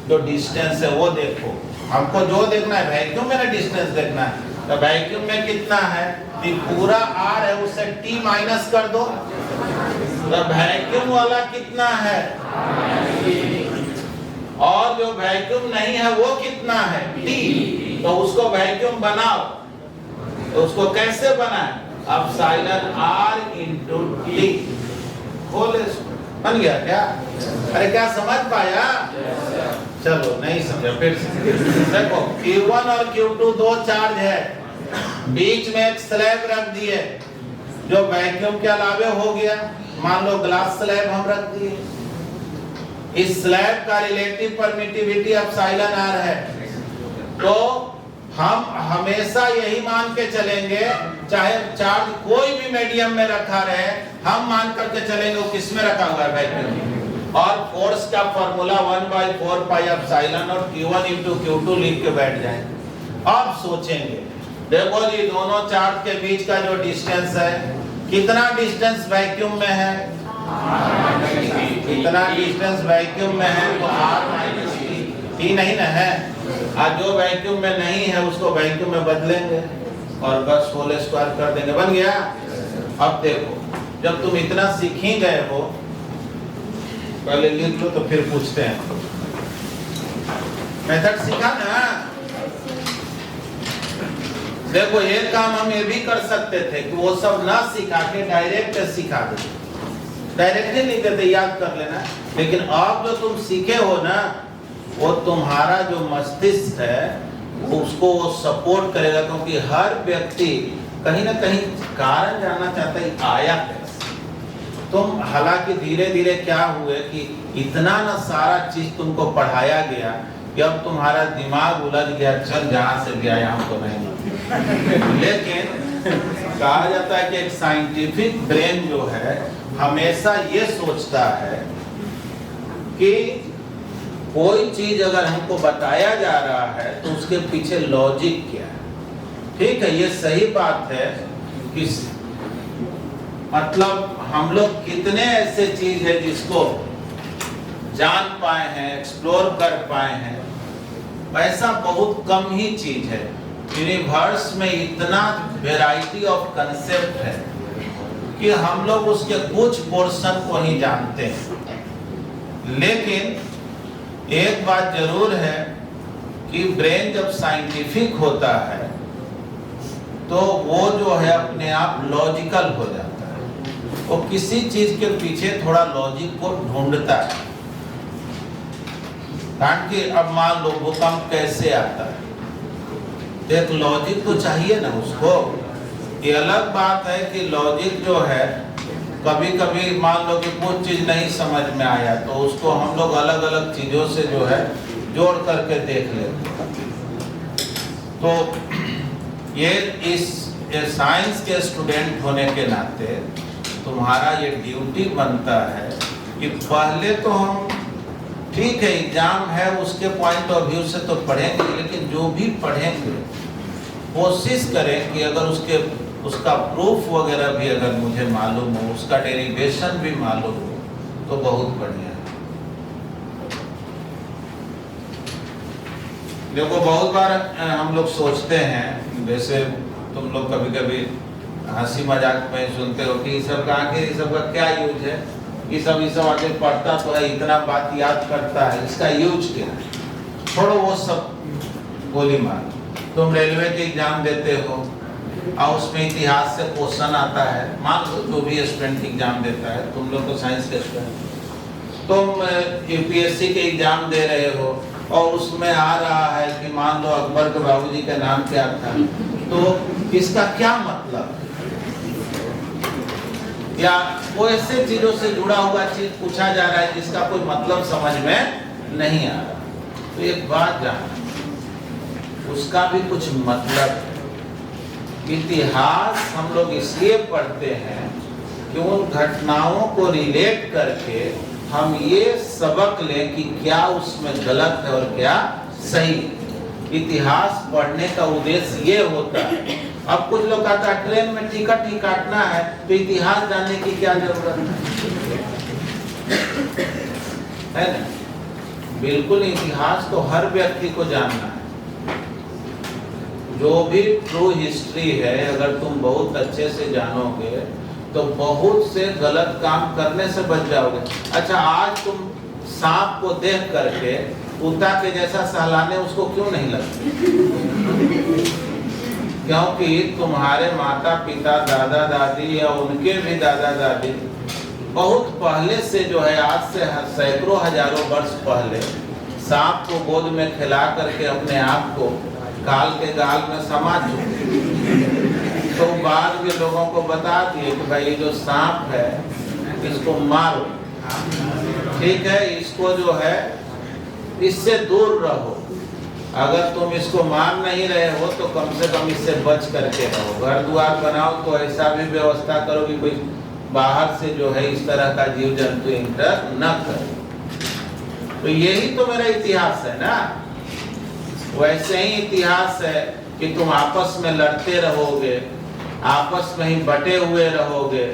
जो डिस्टेंस है वो देखो। हमको जो देखना है वैक्यूम में ना डिस्टेंस देखना है। तो वैक्यूम में कितना है? कि पूरा r है उसे t माइनस कर दो। तो वैक्यूम वाला कितना है? और जो वैक्यूम नहीं है वो कितना है? t। तो उसको वैक्यूम बनाओ। तो उसको कैसे बनाए? ε/r × t। खोले, बन गया क्या? अरे क्या समझ पाया? चलो नहीं समझा फिर से। देखो Q1 और Q2 दो चार्ज है, बीच में एक स्लैब रख दिए जो वैक्यूम के अलावे हो गया। मान लो ग्लास स्लैब हम रख दिए, इस स्लैब का रिलेटिव परमिटिविटी ε/r है। तो हम हमेशा यही मान के चलेंगे, चाहे चार्ज कोई भी मीडियम में रखा रहे, हम मान करके चलेंगे वो किस में रखा हुआ है? वैक्यूम। और फोर्स का फॉर्मूला 1/4πε और Q1 × Q2 लिख के बैठ जाएंगे। अब सोचेंगे, देखो जी दोनों चार्ज के बीच का जो डिस्टेंस है, कितना डिस्टेंस वैक्यूम में है? कितना डिस्टेंस वैक्यूम में है? तो r - t। T नहीं ना है। आज जो वैक्यूम में नहीं है उसको वैक्यूम में बदलेंगे और बस होल स्क्वायर कर देंगे, बन गया। अब देखो, जब तुम इतना सीख ही गए हो, पहले लिख लो तो फिर पूछते हैं। मेथड सीखा ना? देखो ये काम हम ये भी कर सकते थे कि वो सब ना सिखा के डायरेक्ट सिखा दे, डायरेक्ट ही लिख देते, याद कर लेना। लेकिन अब जो तुम सीखे हो ना, वो तुम्हारा जो मस्तिष्क है उसको वो सपोर्ट करेगा, क्योंकि हर व्यक्ति कहीं ना कहीं कारण जानना चाहता है आया कैसे। तुम हालांकि धीरे धीरे क्या हुए कि इतना ना सारा चीज तुमको पढ़ाया गया कि अब तुम्हारा दिमाग उलझ गया, चल जहां से भी आया हमको नहीं। लेकिन कहा जाता है कि एक साइंटिफिक ब्रेन जो है हमेशा ये सोचता है कि कोई चीज अगर हमको बताया जा रहा है तो उसके पीछे लॉजिक क्या है। ठीक है, ये सही बात है कि मतलब हम लोग कितने ऐसे चीज है जिसको जान पाए हैं, एक्सप्लोर कर पाए हैं, ऐसा बहुत कम ही चीज है। यूनिवर्स में इतना वैरायटी ऑफ कंसेप्ट है कि हम लोग उसके कुछ पोर्शन को ही जानते हैं। लेकिन एक बात जरूर है कि ब्रेन जब साइंटिफिक होता है तो वो जो है अपने आप लॉजिकल हो जाता है। वो किसी चीज के पीछे थोड़ा लॉजिक को ढूंढता है। कारण कि अब मान लो भूकंप कैसे आता है, तो एक लॉजिक तो चाहिए ना उसको। ये अलग बात है कि लॉजिक जो है कभी कभी मान लो कि कुछ चीज नहीं समझ में आया तो उसको हम लोग अलग अलग चीजों से जो है जोड़ करके देख लेते हैं। तो ये साइंस के स्टूडेंट होने के नाते तुम्हारा ये ड्यूटी बनता है कि पहले तो हम ठीक है एग्जाम है उसके पॉइंट ऑफ व्यू से तो पढ़ेंगे, लेकिन जो भी पढ़ेंगे कोशिश करें कि अगर उसका प्रूफ वगैरह भी अगर मुझे मालूम हो, उसका डेरिवेशन भी मालूम हो तो बहुत बढ़िया है। देखो बहुत बार हम लोग सोचते हैं, जैसे तुम लोग कभी कभी हंसी मजाक में सुनते हो कि ये सब का आखिर ये सब का क्या यूज है, ये सब आगे पढ़ता तो है, इतना बात याद करता है, इसका यूज क्या है। छोड़ो वो सब गोली मार। तुम रेलवे के एग्जाम देते हो और उसमें इतिहास से क्वेश्चन आता है, मान लो जो भी स्टूडेंट एग्जाम देता है, तुम लोग तो साइंस के स्टूडेंट, तुम यूपीएससी के एग्जाम दे रहे हो और उसमें आ रहा है कि मान लो अकबर के बाबूजी का नाम क्या था, तो इसका क्या मतलब, या वो ऐसे चीजों से जुड़ा हुआ चीज पूछा जा रहा है जिसका कोई मतलब समझ में नहीं आ रहा। तो एक बात जान, उसका भी कुछ मतलब है। इतिहास हम लोग इसलिए पढ़ते हैं कि उन घटनाओं को रिलेट करके हम ये सबक लें कि क्या उसमें गलत है और क्या सही। इतिहास पढ़ने का उद्देश्य ये होता है। अब कुछ लोग कहता है ट्रेन में टिकट ही काटना है तो इतिहास जानने की क्या जरूरत है ना? बिल्कुल, इतिहास तो हर व्यक्ति को जानना है। जो भी ट्रू हिस्ट्री है अगर तुम बहुत अच्छे से जानोगे तो बहुत से गलत काम करने से बच जाओगे। अच्छा, आज तुम सांप को देख करके कुत्ता के जैसा सहलाने उसको क्यों नहीं लगता? क्योंकि तुम्हारे माता पिता दादा दादी या उनके भी दादा दादी बहुत पहले से जो है, आज से सैकड़ों हजारों वर्ष पहले सांप को गोद में खिला करके अपने आप को काल के गाल में समा चुके। तो बाद में लोगों को बता दिए कि भाई ये जो सांप है इसको मारो, ठीक है, इसको जो है इससे दूर रहो। अगर तुम इसको मार नहीं रहे हो तो कम से कम इससे बच करके रहो। घर द्वार बनाओ तो ऐसा भी व्यवस्था करो कि कोई बाहर से जो है इस तरह का जीव जंतु इंटर न करे। तो यही तो मेरा इतिहास है ना। वैसे ही इतिहास है कि तुम आपस में लड़ते रहोगे, आपस में ही बटे हुए रहोगे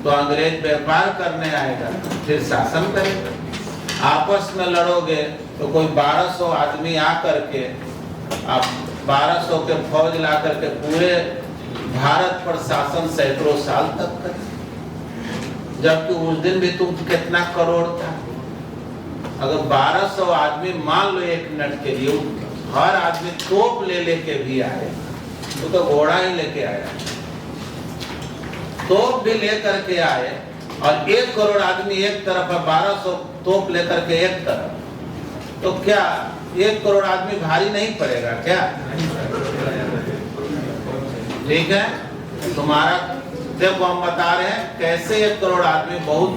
तो अंग्रेज व्यापार करने आएगा, फिर शासन करेगा। आपस में लड़ोगे तो कोई 1200 आदमी आ करके आप 1200 के फौज ला करके पूरे भारत पर शासन सैकड़ों साल तक कर, जबकि उस दिन भी तुम कितना करोड़ था। अगर 1200 आदमी मान लो 1 मिनट के लिए, हर आदमी तोप ले लेके भी आए, तो घोड़ा ही लेके आया, तोप भी लेकर के आए, और 1 करोड़ आदमी एक तरफ है, 1200 तोप लेकर के एक तरफ, तो क्या 1 करोड़ आदमी भारी नहीं पड़ेगा क्या? ठीक है, तुम्हारा देखो हम बता रहे हैं कैसे 1 करोड़ आदमी बहुत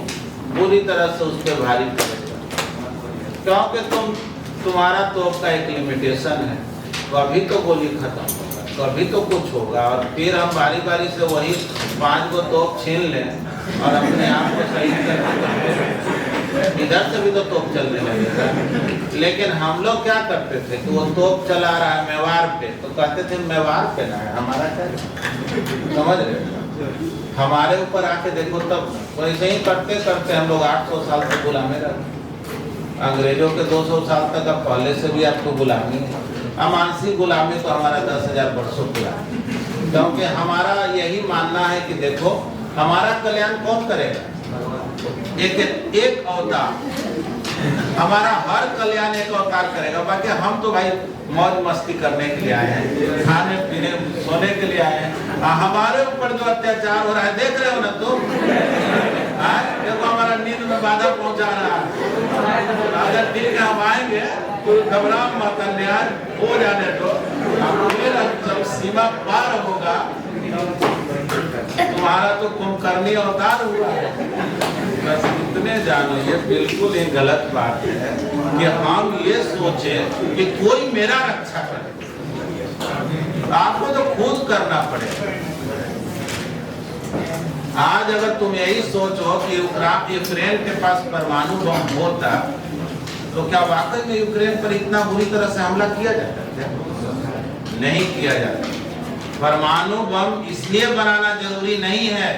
बुरी तरह से उस पर भारी पड़ेगा, क्योंकि तुम्हारा तोप का एक लिमिटेशन है। कभी तो गोली खत्म होगा, कभी तो कुछ होगा, और फिर हम बारी बारी से वही 5 गो तोप छीन लें और अपने आप को सही कर, इधर से भी तो तोप चलने लगेगा। लेकिन हम लोग क्या करते थे कि वो तोप चला रहा है मेवाड़ पे, तो कहते थे मेवाड़ पे ना है, हमारा क्या, समझ रहे? हमारे ऊपर आके देखो, तब वैसे ही करते करते हम लोग 800 साल तक गुलामी रहे। अंग्रेजों के 200 साल तक अब पहले से भी आपको गुलामी है। अमानसी गुलामी तो हमारा 10,000 वर्षों गुलामी, क्योंकि हमारा यही मानना है कि देखो हमारा कल्याण कौन करेगा? एक अवतार, हमारा हर कल्याण एक अवतार करेगा। बाकी हम तो भाई मौज मस्ती करने के लिए आए हैं, खाने पीने सोने के लिए आए हैं। हमारे ऊपर जो अत्याचार हो रहा है देख रहे हो ना तुम, देखो हमारा नींद में बाधा पहुंचा रहा है। अगर ठीक है हम आएंगे तो घबराओ मत, अन्याय हो जाने दो, जब सीमा पार होगा तुम्हारा तो कुंभकर्णी अवतार हुआ है। बस इतने जानो, ये बिल्कुल ही गलत बात है कि हम ये सोचे कि कोई मेरा रक्षा करे। आपको तो खुद करना पड़ेगा। आज अगर तुम यही सोचो कि यूक्रेन के पास परमाणु बम होता तो क्या वाकई में यूक्रेन पर इतना बुरी तरह से हमला किया जाता है? नहीं किया जाता। परमाणु बम इसलिए बनाना जरूरी नहीं है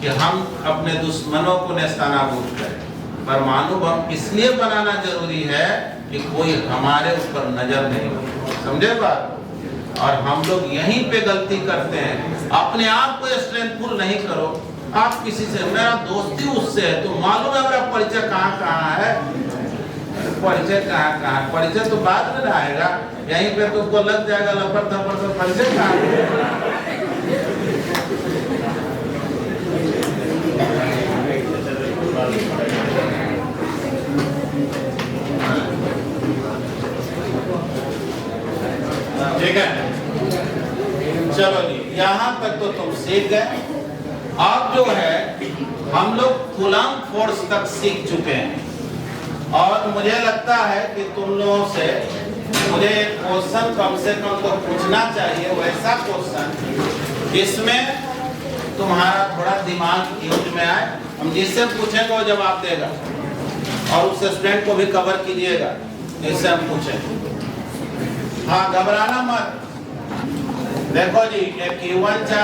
कि हम अपने दुश्मनों को नेस्तनाबूद करें। परमाणु बम इसलिए बनाना जरूरी है कि कोई हमारे ऊपर नजर नहीं हो, समझे बात? और हम लोग यहीं पे गलती करते हैं। अपने आप को स्ट्रेंथफुल नहीं करो। आप किसी से, मेरा दोस्ती उससे है, तो मालूम है मेरा परिचय कहाँ है? परिचय कहाँ? परिचय तो बाद में आएगा, यहीं पे तुमको लग जाएगा लपड़ थपड़, तो परिचय कहाँ? ठीक है, चलो जी, यहाँ तक तो तुम सीख गए। अब जो है हम लोग कूलम्ब फोर्स तक सीख चुके हैं, और मुझे लगता है कि तुम लोगों से मुझे क्वेश्चन कम से कम तो पूछना चाहिए, वैसा क्वेश्चन जिसमें तुम्हारा थोड़ा दिमाग यूज में आए। हम जिससे पूछेंगे वो जवाब देगा, और उस स्टूडेंट को भी कवर कीजिएगा जिससे हम पूछें। हाँ, घबराना मत। देखो जी, एक Q1